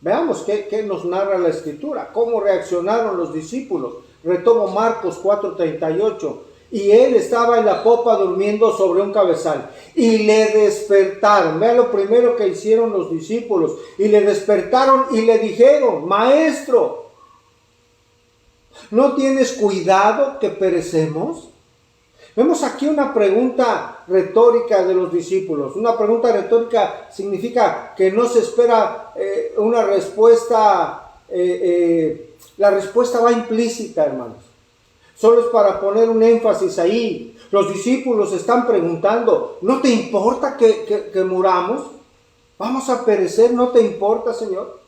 Veamos qué nos narra la Escritura. ¿Cómo reaccionaron los discípulos? Retomo Marcos 4:38. Y él estaba en la popa durmiendo sobre un cabezal. Y le despertaron. Vean lo primero que hicieron los discípulos. Y le despertaron y le dijeron: Maestro, ¿no tienes cuidado que perecemos? Vemos aquí una pregunta retórica de los discípulos. Una pregunta retórica significa que no se espera una respuesta. La respuesta va implícita, hermanos. Solo es para poner un énfasis ahí. Los discípulos están preguntando: ¿no te importa que muramos? ¿Vamos a perecer? ¿No te importa, Señor?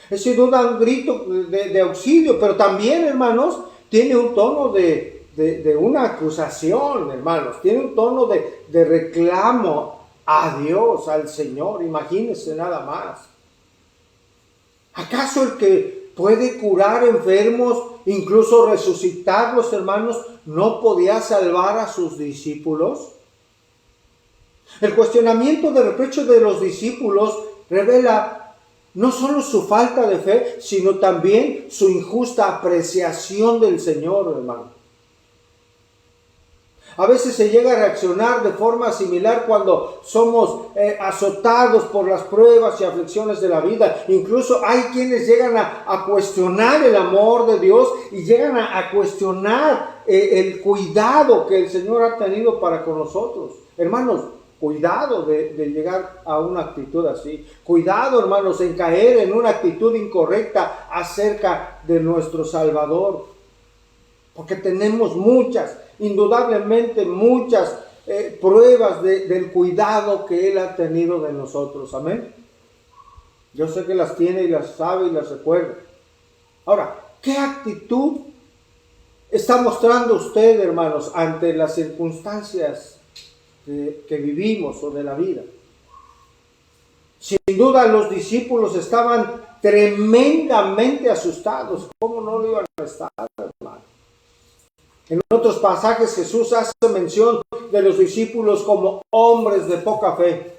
Es sin duda un grito de auxilio, pero también, hermanos, tiene un tono de una acusación, hermanos. Tiene un tono de reclamo a Dios, al Señor. Imagínense nada más. ¿Acaso el que puede curar enfermos, incluso resucitarlos, hermanos, no podía salvar a sus discípulos? El cuestionamiento de reproche de los discípulos revela no solo su falta de fe, sino también su injusta apreciación del Señor, hermano. A veces se llega a reaccionar de forma similar cuando somos azotados por las pruebas y aflicciones de la vida. Incluso hay quienes llegan a cuestionar el amor de Dios y llegan a cuestionar el cuidado que el Señor ha tenido para con nosotros. Hermanos, cuidado de llegar a una actitud así. Cuidado, hermanos, en caer en una actitud incorrecta acerca de nuestro Salvador. Porque tenemos indudablemente muchas pruebas del cuidado que Él ha tenido de nosotros. Amén. Yo sé que las tiene y las sabe y las recuerda. Ahora, ¿qué actitud está mostrando usted, hermanos, ante las circunstancias que vivimos o de la vida? Sin duda los discípulos estaban tremendamente asustados. ¿Cómo no lo iban a estar, hermano? En otros pasajes Jesús hace mención de los discípulos como hombres de poca fe.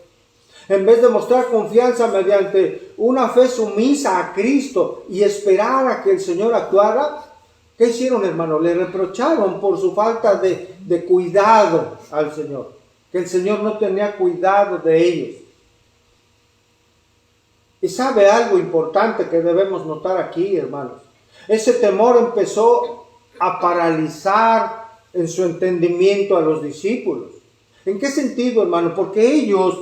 En vez de mostrar confianza mediante una fe sumisa a Cristo y esperar a que el Señor actuara, ¿qué hicieron, hermano? Le reprocharon por su falta de cuidado al Señor, que el Señor no tenía cuidado de ellos. Y sabe algo importante que debemos notar aquí, hermanos. Ese temor empezó a paralizar en su entendimiento a los discípulos. ¿En qué sentido, hermano? Porque ellos,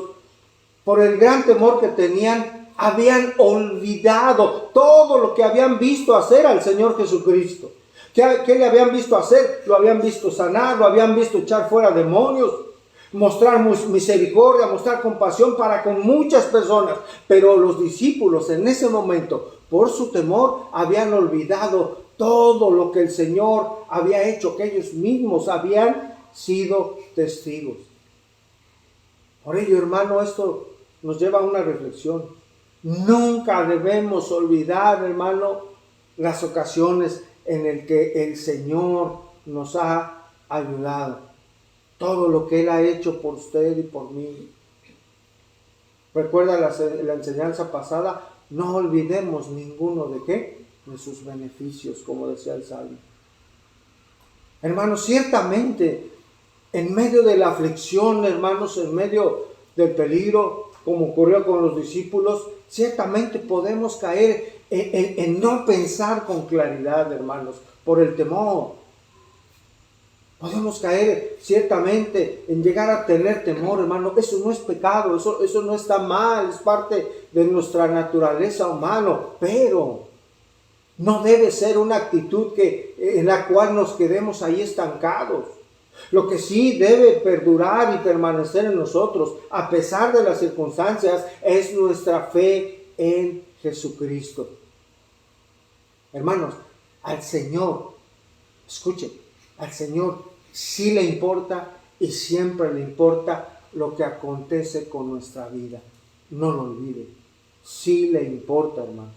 por el gran temor que tenían, habían olvidado todo lo que habían visto hacer al Señor Jesucristo. ¿Qué le habían visto hacer? Lo habían visto sanar, lo habían visto echar fuera demonios, mostrar misericordia, mostrar compasión para con muchas personas. Pero los discípulos en ese momento, por su temor, habían olvidado todo lo que el Señor había hecho, que ellos mismos habían sido testigos. Por ello, hermano, esto nos lleva a una reflexión. Nunca debemos olvidar, hermano, las ocasiones en las que el Señor nos ha ayudado. Todo lo que Él ha hecho por usted y por mí. Recuerda la enseñanza pasada, no olvidemos ninguno de qué, de sus beneficios, como decía el Salmo. Hermanos, ciertamente, en medio de la aflicción, hermanos, en medio del peligro, como ocurrió con los discípulos, ciertamente podemos caer en no pensar con claridad, hermanos, por el temor. Podemos caer ciertamente en llegar a tener temor, hermano. Eso no es pecado, eso no está mal, es parte de nuestra naturaleza humana, pero no debe ser una actitud en la cual nos quedemos ahí estancados. Lo que sí debe perdurar y permanecer en nosotros, a pesar de las circunstancias, es nuestra fe en Jesucristo. Hermanos, al Señor, escuchen, al Señor sí le importa y siempre le importa lo que acontece con nuestra vida. No lo olvide, sí le importa, hermanos.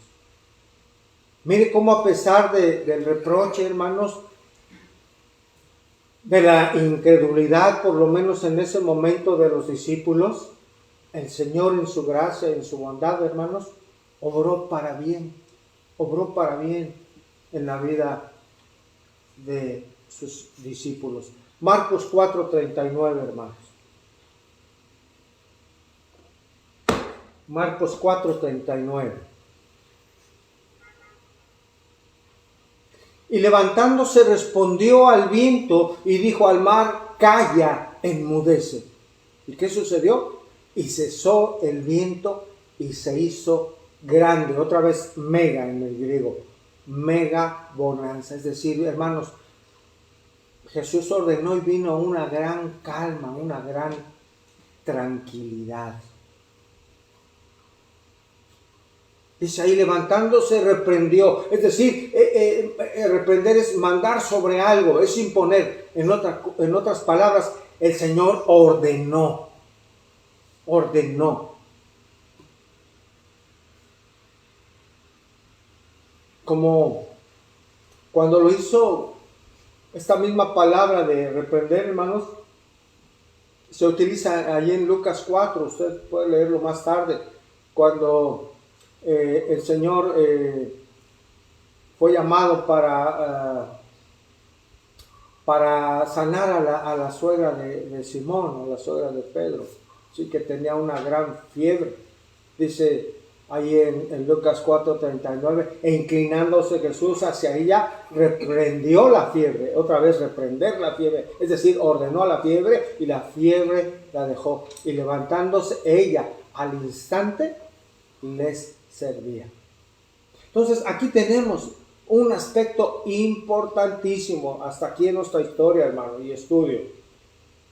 Mire cómo a pesar del reproche, hermanos, de la incredulidad, por lo menos en ese momento de los discípulos, el Señor en su gracia, en su bondad, hermanos, obró para bien en la vida de sus discípulos. Marcos 4:39, hermanos. Marcos 4:39. Y levantándose respondió al viento y dijo al mar, calla, enmudece. ¿Y qué sucedió? Y cesó el viento y se hizo grande. Otra vez mega en el griego. Mega bonanza. Es decir, hermanos, Jesús ordenó y vino una gran calma, una gran tranquilidad. Dice ahí, levantándose, reprendió. Es decir, reprender es mandar sobre algo, es imponer. En otras palabras, el Señor ordenó. ordenó. Como cuando lo hizo, esta misma palabra de reprender, hermanos, se utiliza allí en Lucas 4, usted puede leerlo más tarde, cuando el Señor fue llamado para sanar a la suegra de Simón, a la suegra de Pedro, sí, que tenía una gran fiebre. Dice ahí en Lucas 4:39, e inclinándose Jesús hacia ella, reprendió la fiebre. Otra vez, reprender la fiebre, es decir, ordenó la fiebre y la fiebre la dejó. Y levantándose ella al instante, les servía. Entonces aquí tenemos un aspecto importantísimo hasta aquí en nuestra historia, hermano, y estudio.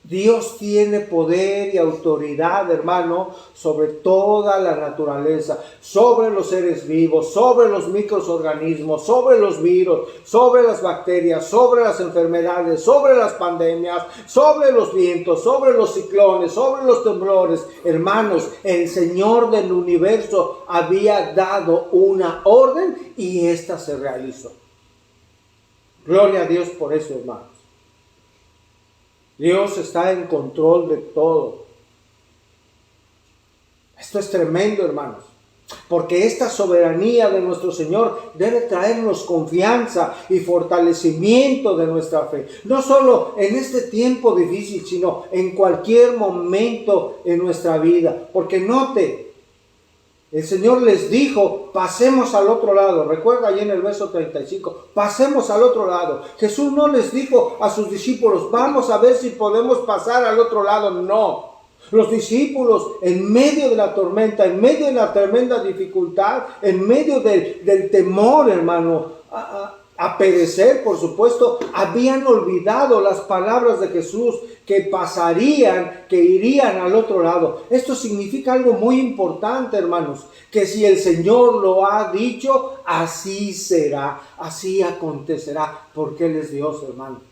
Dios tiene poder y autoridad, hermano, sobre toda la naturaleza, sobre los seres vivos, sobre los microorganismos, sobre los virus, sobre las bacterias, sobre las enfermedades, sobre las pandemias, sobre los vientos, sobre los ciclones, sobre los temblores. Hermanos, el Señor del universo había dado una orden y esta se realizó. Gloria a Dios por eso, hermanos. Dios está en control de todo. Esto es tremendo, hermanos, porque esta soberanía de nuestro Señor debe traernos confianza y fortalecimiento de nuestra fe. No solo en este tiempo difícil, sino en cualquier momento en nuestra vida. Porque note, el Señor les dijo, pasemos al otro lado. Recuerda ahí en el verso 35, pasemos al otro lado. Jesús no les dijo a sus discípulos, vamos a ver si podemos pasar al otro lado. No. Los discípulos, en medio de la tormenta, en medio de la tremenda dificultad, en medio del temor, hermano, a perecer, por supuesto, habían olvidado las palabras de Jesús, que pasarían, que irían al otro lado. Esto significa algo muy importante, hermanos, que si el Señor lo ha dicho, así será, así acontecerá, porque Él es Dios, hermano.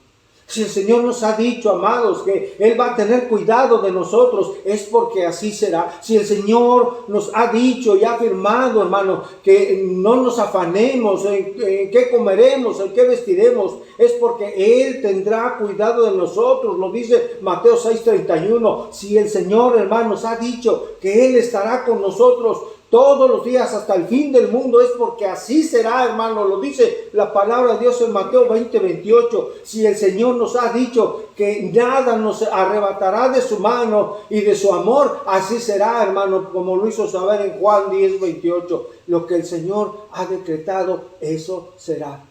Si el Señor nos ha dicho, amados, que Él va a tener cuidado de nosotros, es porque así será. Si el Señor nos ha dicho y ha afirmado, hermano, que no nos afanemos en qué comeremos, en qué vestiremos, es porque Él tendrá cuidado de nosotros. Lo dice Mateo 6:31. Si el Señor, hermanos, ha dicho que Él estará con nosotros todos los días hasta el fin del mundo, es porque así será, hermano. Lo dice la palabra de Dios en Mateo 20:28. Si el Señor nos ha dicho que nada nos arrebatará de su mano y de su amor, así será, hermano, como lo hizo saber en Juan 10:28. Lo que el Señor ha decretado, eso será.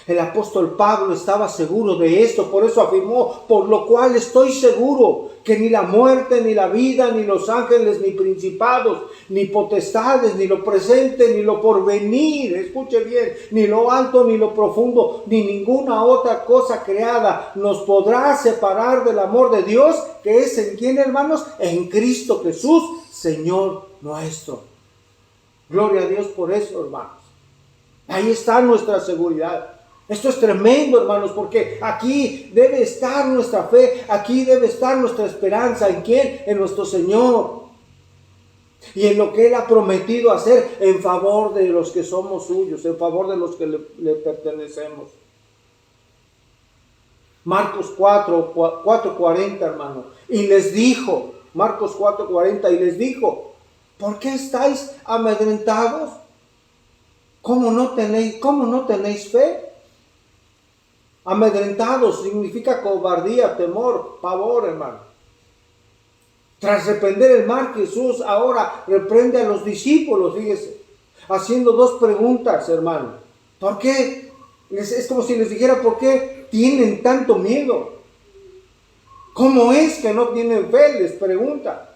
El apóstol Pablo estaba seguro de esto, por eso afirmó, por lo cual estoy seguro que ni la muerte, ni la vida, ni los ángeles, ni principados, ni potestades, ni lo presente, ni lo porvenir, escuche bien, ni lo alto, ni lo profundo, ni ninguna otra cosa creada nos podrá separar del amor de Dios, que es en quién, hermanos, en Cristo Jesús, Señor nuestro. Gloria a Dios por eso, hermanos. Ahí está nuestra seguridad. Esto es tremendo, hermanos, porque aquí debe estar nuestra fe, aquí debe estar nuestra esperanza. ¿En quién? En nuestro Señor. Y en lo que Él ha prometido hacer en favor de los que somos suyos, en favor de los que le pertenecemos. Marcos 4:40, hermano. Y les dijo, Marcos 4:40, y les dijo, ¿por qué estáis amedrentados? ¿Cómo no tenéis fe? Amedrentados significa cobardía, temor, pavor, hermano. Tras reprender el mar, Jesús ahora reprende a los discípulos, fíjese, haciendo dos preguntas, hermano. ¿Por qué? Es como si les dijera, ¿por qué tienen tanto miedo? ¿Cómo es que no tienen fe? Les pregunta.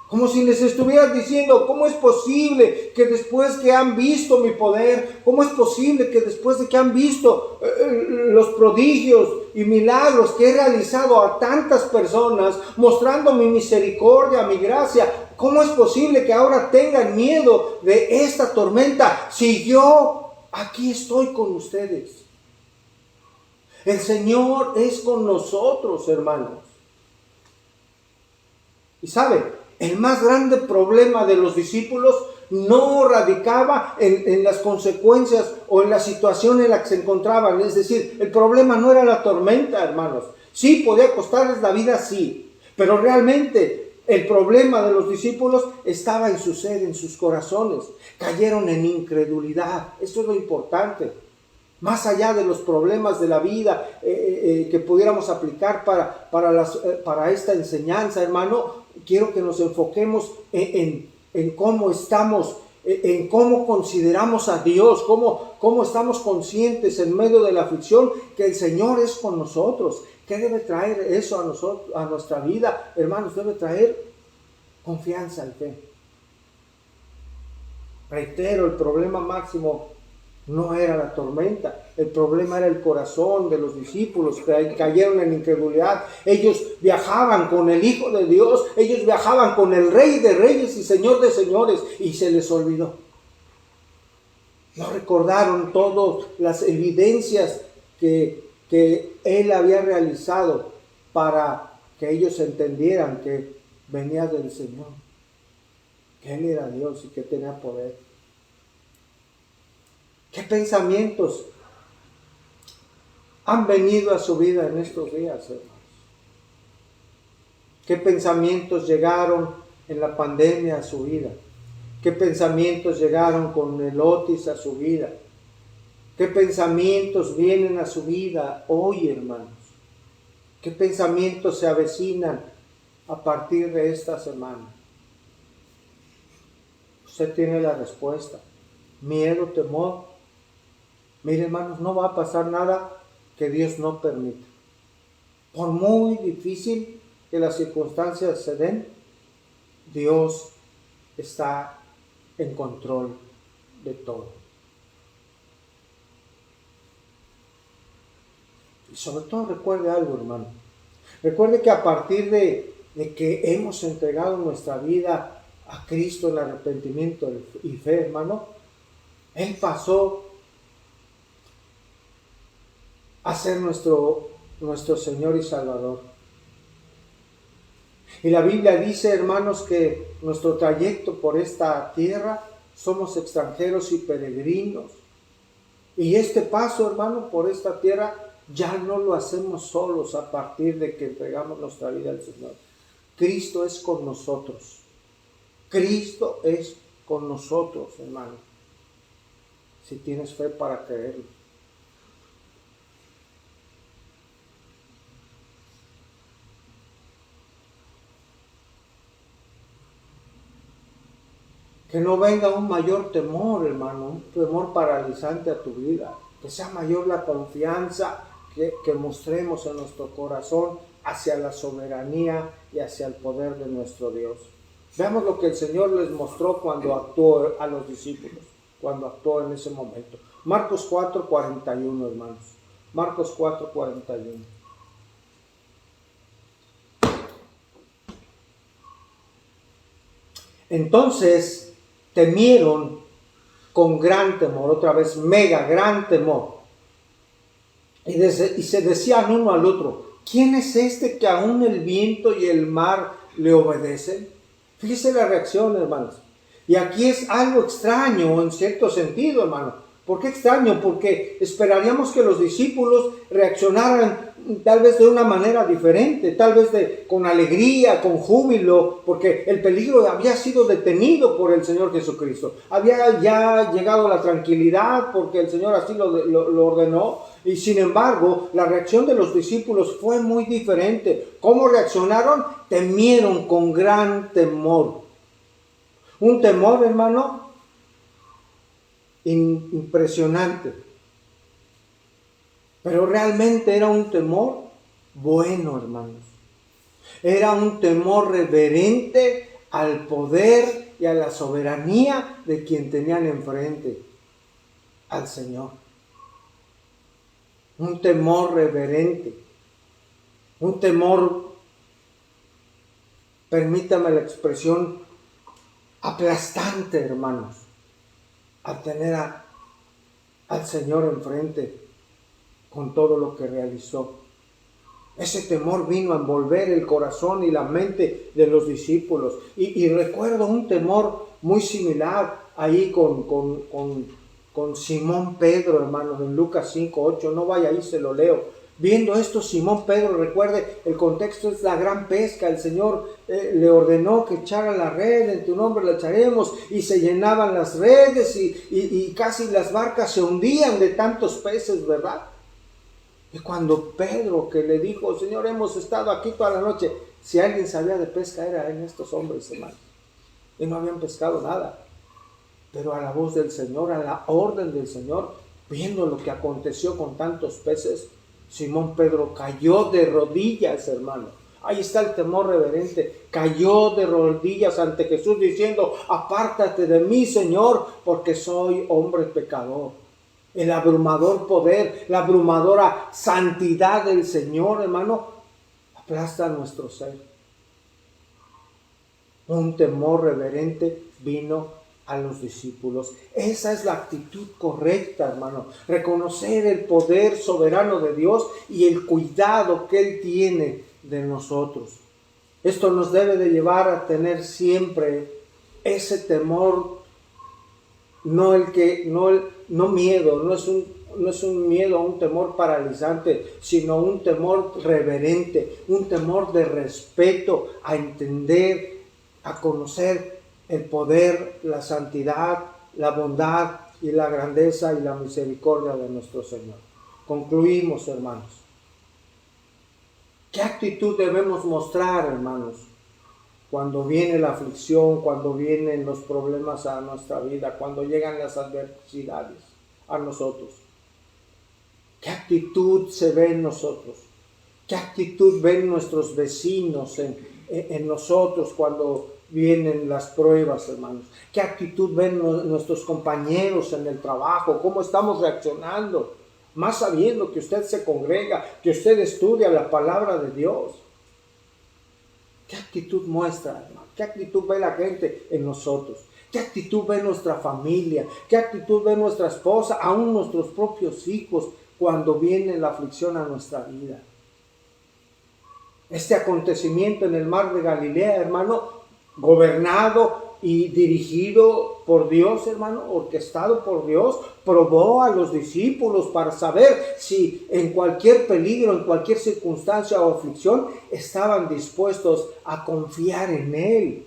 Como si les estuviera diciendo, ¿cómo es posible que después que han visto mi poder, cómo es posible que después de que han visto los prodigios y milagros que he realizado a tantas personas, mostrando mi misericordia, mi gracia, cómo es posible que ahora tengan miedo de esta tormenta si yo aquí estoy con ustedes? El Señor es con nosotros, hermanos. Y sabe, el más grande problema de los discípulos no radicaba en las consecuencias o en la situación en la que se encontraban. Es decir, el problema no era la tormenta, hermanos. Sí, podía costarles la vida, sí. Pero realmente el problema de los discípulos estaba en su ser, en sus corazones. Cayeron en incredulidad. Esto es lo importante. Más allá de los problemas de la vida que pudiéramos aplicar para esta enseñanza, hermano, quiero que nos enfoquemos en cómo estamos, en cómo consideramos a Dios, cómo estamos conscientes en medio de la aflicción que el Señor es con nosotros. ¿Qué debe traer eso a nosotros, a nuestra vida? Hermanos, debe traer confianza y fe. Reitero, el problema máximo no era la tormenta, el problema era el corazón de los discípulos que cayeron en incredulidad. Ellos viajaban con el Hijo de Dios, ellos viajaban con el Rey de Reyes y Señor de Señores, y se les olvidó. No recordaron todas las evidencias que Él había realizado para que ellos entendieran que venía del Señor, que Él era Dios y que tenía poder. ¿Qué pensamientos han venido a su vida en estos días, hermanos? ¿Qué pensamientos llegaron en la pandemia a su vida? ¿Qué pensamientos llegaron con el Otis a su vida? ¿Qué pensamientos vienen a su vida hoy, hermanos? ¿Qué pensamientos se avecinan a partir de esta semana? Usted tiene la respuesta. Miedo, temor. Mire, hermanos, no va a pasar nada que Dios no permita. Por muy difícil que las circunstancias se den, Dios está en control de todo. Y sobre todo recuerde algo, hermano. Recuerde que a partir de que hemos entregado nuestra vida a Cristo en arrepentimiento y fe, hermano, Él pasó a ser nuestro Señor y Salvador. Y la Biblia dice, hermanos, que nuestro trayecto por esta tierra somos extranjeros y peregrinos. Y este paso, hermano, por esta tierra ya no lo hacemos solos a partir de que entregamos nuestra vida al Señor. Cristo es con nosotros. Cristo es con nosotros, hermano. Si tienes fe para creerlo. Que no venga un mayor temor, hermano, un temor paralizante a tu vida. Que sea mayor la confianza que mostremos en nuestro corazón hacia la soberanía y hacia el poder de nuestro Dios. Veamos lo que el Señor les mostró cuando actuó a los discípulos, cuando actuó en ese momento. Marcos 4:41, hermanos. Marcos 4:41. Entonces temieron con gran temor, otra vez mega gran temor. Y se decían uno al otro, ¿quién es este que aún el viento y el mar le obedecen? Fíjese la reacción, hermanos. Y aquí es algo extraño en cierto sentido, hermano. ¿Por qué extraño? Porque esperaríamos que los discípulos reaccionaran tal vez de una manera diferente, tal vez con alegría, con júbilo, porque el peligro había sido detenido por el Señor Jesucristo. Había ya llegado la tranquilidad porque el Señor así lo ordenó. Y sin embargo, la reacción de los discípulos fue muy diferente. ¿Cómo reaccionaron? Temieron con gran temor. Un temor, hermano, impresionante. Pero realmente era un temor bueno, hermanos. Era un temor reverente al poder y a la soberanía de quien tenían enfrente, al Señor. Un temor reverente. Un temor, permítame la expresión, aplastante, hermanos, al tener al Señor enfrente con todo lo que realizó. Ese temor vino a envolver el corazón y la mente de los discípulos. Y recuerdo un temor muy similar ahí con Simón Pedro, hermanos, en Lucas 5:8. No vaya ahí, se lo leo. Viendo esto, Simón Pedro, recuerde, el contexto es la gran pesca. El Señor le ordenó que echara la red, en tu nombre la echaremos, y se llenaban las redes y casi las barcas se hundían de tantos peces, ¿verdad? Y cuando Pedro, que le dijo, Señor, hemos estado aquí toda la noche, si alguien sabía de pesca era en estos hombres, hermanos, y no habían pescado nada. Pero a la voz del Señor, a la orden del Señor, viendo lo que aconteció con tantos peces, Simón Pedro cayó de rodillas, hermano. Ahí está el temor reverente. Cayó de rodillas ante Jesús diciendo, apártate de mí, Señor, porque soy hombre pecador. El abrumador poder, la abrumadora santidad del Señor, hermano, aplasta nuestro ser. Un temor reverente vino a los discípulos. Esa es la actitud correcta, hermano. Reconocer el poder soberano de Dios y el cuidado que Él tiene de nosotros. Esto nos debe de llevar a tener siempre ese temor, no miedo, no es un miedo, un temor paralizante, sino un temor reverente, un temor de respeto, a entender, a conocer el poder, la santidad, la bondad y la grandeza y la misericordia de nuestro Señor. Concluimos, hermanos. ¿Qué actitud debemos mostrar, hermanos, cuando viene la aflicción, cuando vienen los problemas a nuestra vida, cuando llegan las adversidades a nosotros? ¿Qué actitud se ve en nosotros? ¿Qué actitud ven nuestros vecinos en nosotros cuando vienen las pruebas, hermanos? ¿Qué actitud ven nuestros compañeros en el trabajo? ¿Cómo estamos reaccionando? Más sabiendo que usted se congrega, que usted estudia la palabra de Dios. ¿Qué actitud muestra, hermano? ¿Qué actitud ve la gente en nosotros? ¿Qué actitud ve nuestra familia? ¿Qué actitud ve nuestra esposa, aún nuestros propios hijos, cuando viene la aflicción a nuestra vida? Este acontecimiento en el mar de Galilea, hermano, gobernado y dirigido por Dios, hermano, orquestado por Dios, probó a los discípulos para saber si en cualquier peligro, en cualquier circunstancia o aflicción, estaban dispuestos a confiar en Él.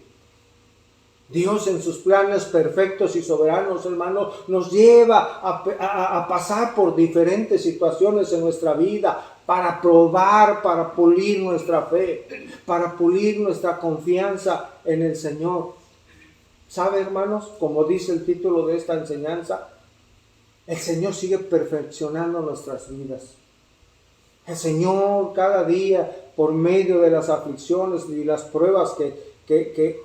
Dios, en sus planes perfectos y soberanos, hermano, nos lleva a pasar por diferentes situaciones en nuestra vida para probar, para pulir nuestra fe, para pulir nuestra confianza en el Señor. ¿Sabe, hermanos? Como dice el título de esta enseñanza, el Señor sigue perfeccionando nuestras vidas. El Señor cada día, por medio de las aflicciones y las pruebas que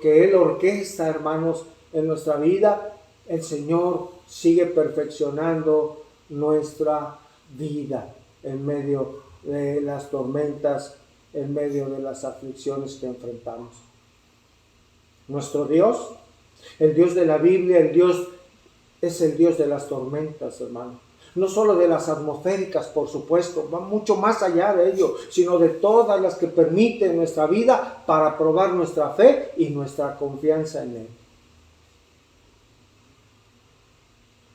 Él orquesta, hermanos, en nuestra vida, el Señor sigue perfeccionando nuestra vida en medio de las tormentas, en medio de las aflicciones que enfrentamos. Nuestro Dios, el Dios de la Biblia, es el Dios de las tormentas, hermano. No solo de las atmosféricas, por supuesto, va mucho más allá de ello, sino de todas las que permiten nuestra vida para probar nuestra fe y nuestra confianza en Él.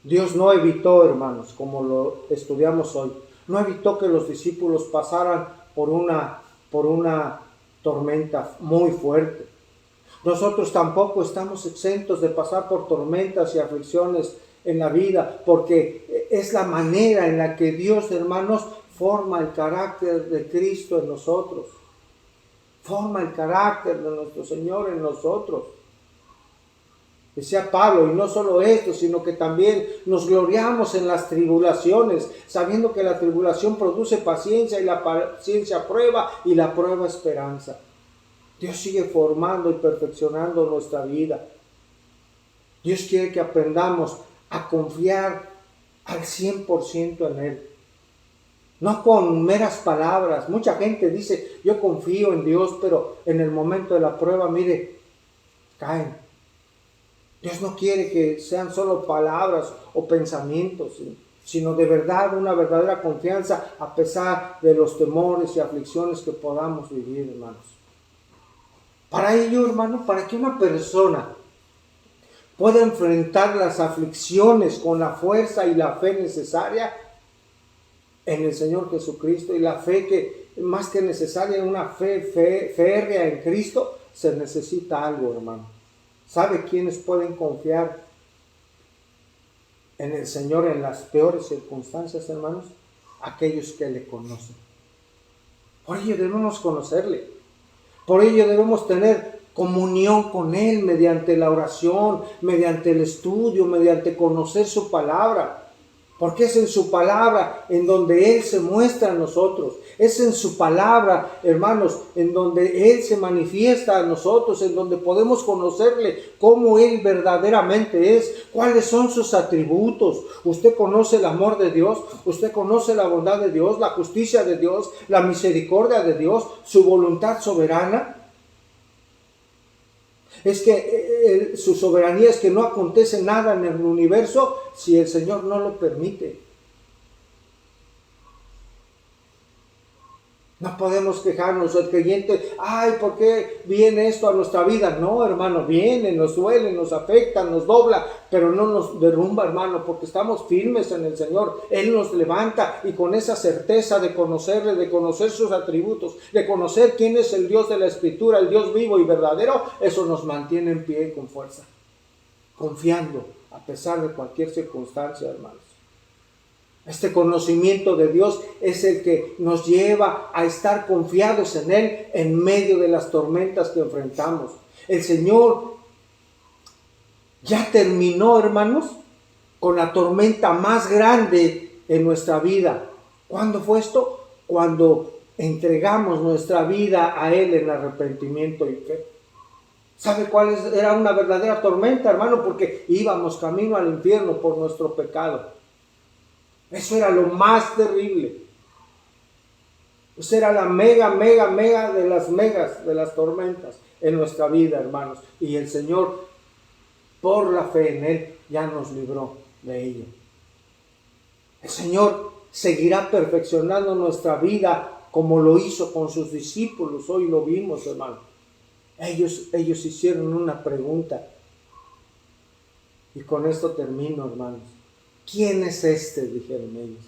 Dios no evitó, hermanos, como lo estudiamos hoy, no evitó que los discípulos pasaran por una tormenta muy fuerte. Nosotros tampoco estamos exentos de pasar por tormentas y aflicciones en la vida, porque es la manera en la que Dios, hermanos, forma el carácter de Cristo en nosotros. Forma el carácter de nuestro Señor en nosotros. Decía Pablo, y no solo esto, sino que también nos gloriamos en las tribulaciones, sabiendo que la tribulación produce paciencia, y la paciencia prueba, y la prueba esperanza. Dios sigue formando y perfeccionando nuestra vida. Dios quiere que aprendamos a confiar al 100% en Él. No con meras palabras. Mucha gente dice, yo confío en Dios, pero en el momento de la prueba, mire, caen. Dios no quiere que sean solo palabras o pensamientos, ¿sí? sino de verdad una verdadera confianza a pesar de los temores y aflicciones que podamos vivir, hermanos. Para ello, hermano, para que una persona pueda enfrentar las aflicciones con la fuerza y la fe necesaria en el Señor Jesucristo, y la fe que más que necesaria, una fe férrea en Cristo, se necesita algo, hermano. ¿Sabe quiénes pueden confiar en el Señor en las peores circunstancias, hermanos? Aquellos que le conocen. Por ello debemos conocerle. Por ello debemos tener comunión con Él mediante la oración, mediante el estudio, mediante conocer su palabra. Porque es en su palabra en donde Él se muestra a nosotros. Es en su palabra, hermanos, en donde Él se manifiesta a nosotros, en donde podemos conocerle cómo Él verdaderamente es, cuáles son sus atributos. Usted conoce el amor de Dios, usted conoce la bondad de Dios, la justicia de Dios, la misericordia de Dios, su voluntad soberana. Es que su soberanía es que no acontece nada en el universo si el Señor no lo permite. No podemos quejarnos, el creyente, ay, ¿por qué viene esto a nuestra vida? No, hermano, viene, nos duele, nos afecta, nos dobla, pero no nos derrumba, hermano, porque estamos firmes en el Señor. Él nos levanta, y con esa certeza de conocerle, de conocer sus atributos, de conocer quién es el Dios de la Escritura, el Dios vivo y verdadero, eso nos mantiene en pie y con fuerza, confiando a pesar de cualquier circunstancia, hermanos. Este conocimiento de Dios es el que nos lleva a estar confiados en Él en medio de las tormentas que enfrentamos. El Señor ya terminó, hermanos, con la tormenta más grande en nuestra vida. ¿Cuándo fue esto? Cuando entregamos nuestra vida a Él en arrepentimiento y fe. ¿Sabe cuál era una verdadera tormenta, hermano? Porque íbamos camino al infierno por nuestro pecado. Eso era lo más terrible. Eso era la mega de las megas, de las tormentas en nuestra vida, hermanos. Y el Señor, por la fe en Él, ya nos libró de ello. El Señor seguirá perfeccionando nuestra vida como lo hizo con sus discípulos. Hoy lo vimos, hermano. Ellos hicieron una pregunta. Y con esto termino, hermanos. ¿Quién es este?, dijeron ellos,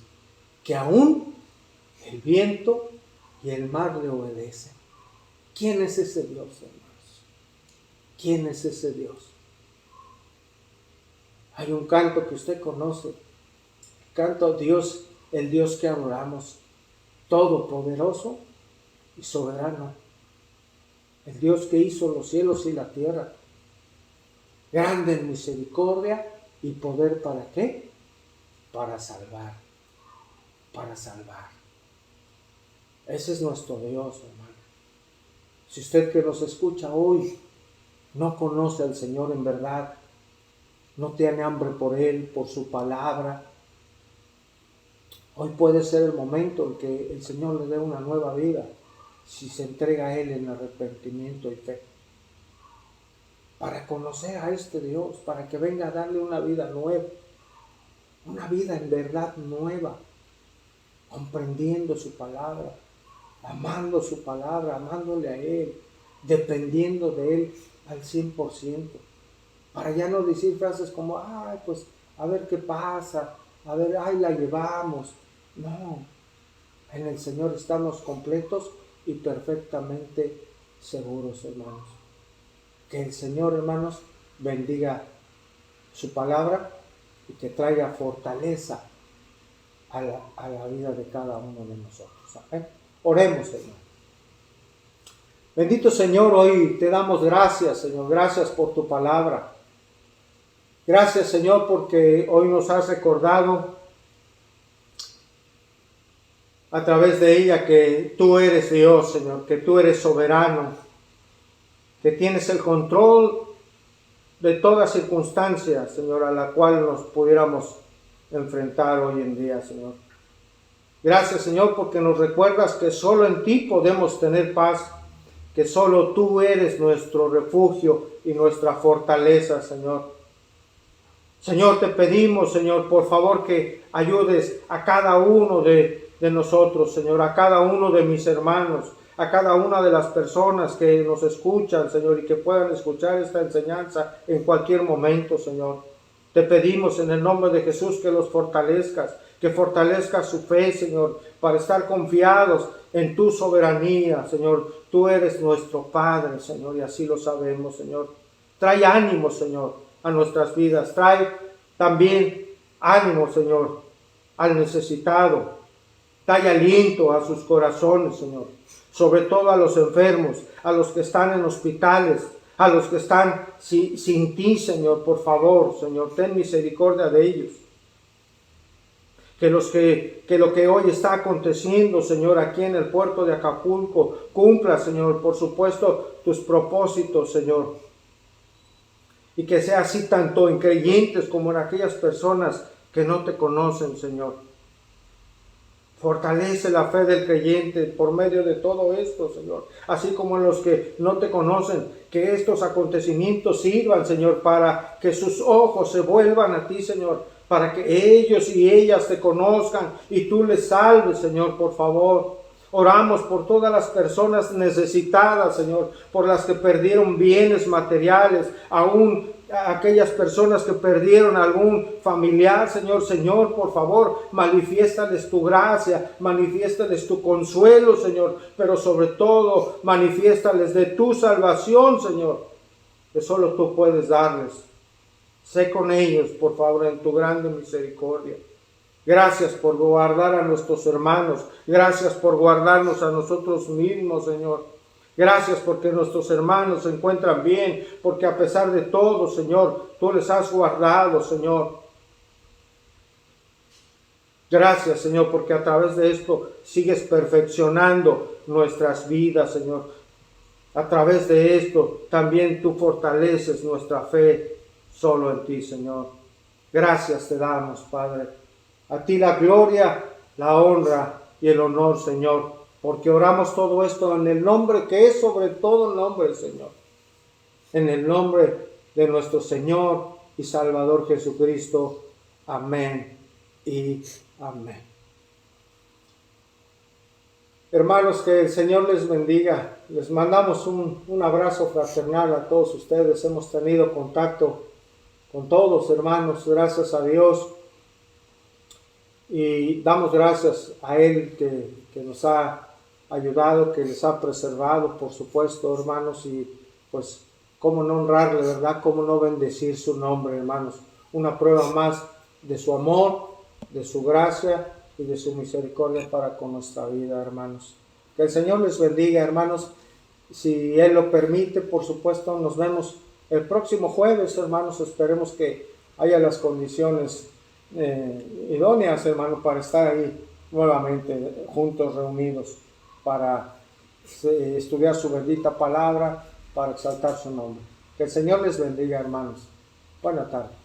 que aún el viento y el mar le obedecen. ¿Quién es ese Dios, hermanos? ¿Quién es ese Dios? Hay un canto que usted conoce, el canto Dios, el Dios que adoramos, todopoderoso y soberano, el Dios que hizo los cielos y la tierra, grande en misericordia y poder, ¿para qué? Para salvar, para salvar. Ese es nuestro Dios, hermano. Si usted que nos escucha hoy no conoce al Señor en verdad, no tiene hambre por Él, por su palabra, hoy puede ser el momento en que el Señor le dé una nueva vida, si se entrega a Él en arrepentimiento y fe, para conocer a este Dios, para que venga a darle una vida nueva. Una vida en verdad nueva, comprendiendo su palabra, amando su palabra, amándole a Él, dependiendo de Él al 100%, para ya no decir frases como, ay, pues, a ver qué pasa, a ver, ay, la llevamos. No, en el Señor estamos completos y perfectamente seguros, hermanos. Que el Señor, hermanos, bendiga su palabra y que traiga fortaleza a la vida de cada uno de nosotros. ¿Amén? Oremos, Señor. Bendito Señor, hoy te damos gracias, Señor. Gracias por tu palabra. Gracias, Señor, porque hoy nos has recordado a través de ella que tú eres Dios, Señor, que tú eres soberano, que tienes el control de toda circunstancia, Señor, a la cual nos pudiéramos enfrentar hoy en día, Señor. Gracias, Señor, porque nos recuerdas que solo en ti podemos tener paz, que solo tú eres nuestro refugio y nuestra fortaleza, Señor. Señor, te pedimos, Señor, por favor que ayudes a cada uno de nosotros, Señor, a cada uno de mis hermanos, a cada una de las personas que nos escuchan, Señor, y que puedan escuchar esta enseñanza en cualquier momento, Señor. Te pedimos en el nombre de Jesús que los fortalezcas, que fortalezcas su fe, Señor, para estar confiados en tu soberanía, Señor. Tú eres nuestro Padre, Señor, y así lo sabemos, Señor. Trae ánimo, Señor, a nuestras vidas. Trae también ánimo, Señor, al necesitado. Trae aliento a sus corazones, Señor. Sobre todo a los enfermos, a los que están en hospitales, a los que están sin ti, Señor. Por favor, Señor, ten misericordia de ellos. Que lo que hoy está aconteciendo, Señor, aquí en el puerto de Acapulco, cumpla, Señor, por supuesto, tus propósitos, Señor. Y que sea así tanto en creyentes como en aquellas personas que no te conocen, Señor. Fortalece la fe del creyente por medio de todo esto, Señor. Así como en los que no te conocen, que estos acontecimientos sirvan, Señor, para que sus ojos se vuelvan a ti, Señor. Para que ellos y ellas te conozcan y tú les salves, Señor, por favor. Oramos por todas las personas necesitadas, Señor, por las que perdieron bienes materiales, aún aquellas personas que perdieron algún familiar, Señor. Señor, por favor, manifiéstales tu gracia, manifiéstales tu consuelo, Señor, pero sobre todo, manifiéstales de tu salvación, Señor, que solo tú puedes darles. Sé con ellos, por favor, en tu grande misericordia. Gracias por guardar a nuestros hermanos. Gracias por guardarnos a nosotros mismos, Señor. Gracias porque nuestros hermanos se encuentran bien, porque a pesar de todo, Señor, tú les has guardado, Señor. Gracias, Señor, porque a través de esto sigues perfeccionando nuestras vidas, Señor. A través de esto también tú fortaleces nuestra fe solo en ti, Señor. Gracias te damos, Padre. A ti la gloria, la honra y el honor, Señor, porque oramos todo esto en el nombre que es sobre todo nombre, Señor. En el nombre de nuestro Señor y Salvador Jesucristo. Amén y amén. Hermanos, que el Señor les bendiga. Les mandamos un abrazo fraternal a todos ustedes. Hemos tenido contacto con todos, hermanos, gracias a Dios. Y damos gracias a Él que nos ha ayudado, que les ha preservado, por supuesto, hermanos. Y pues, cómo no honrarle, ¿verdad? Cómo no bendecir su nombre, hermanos. Una prueba más de su amor, de su gracia y de su misericordia para con nuestra vida, hermanos. Que el Señor les bendiga, hermanos. Si Él lo permite, por supuesto, nos vemos el próximo jueves, hermanos. Esperemos que haya las condiciones idóneas, hermanos, para estar ahí nuevamente juntos, reunidos, para estudiar su bendita palabra, para exaltar su nombre. Que el Señor les bendiga, hermanos. Buena tarde.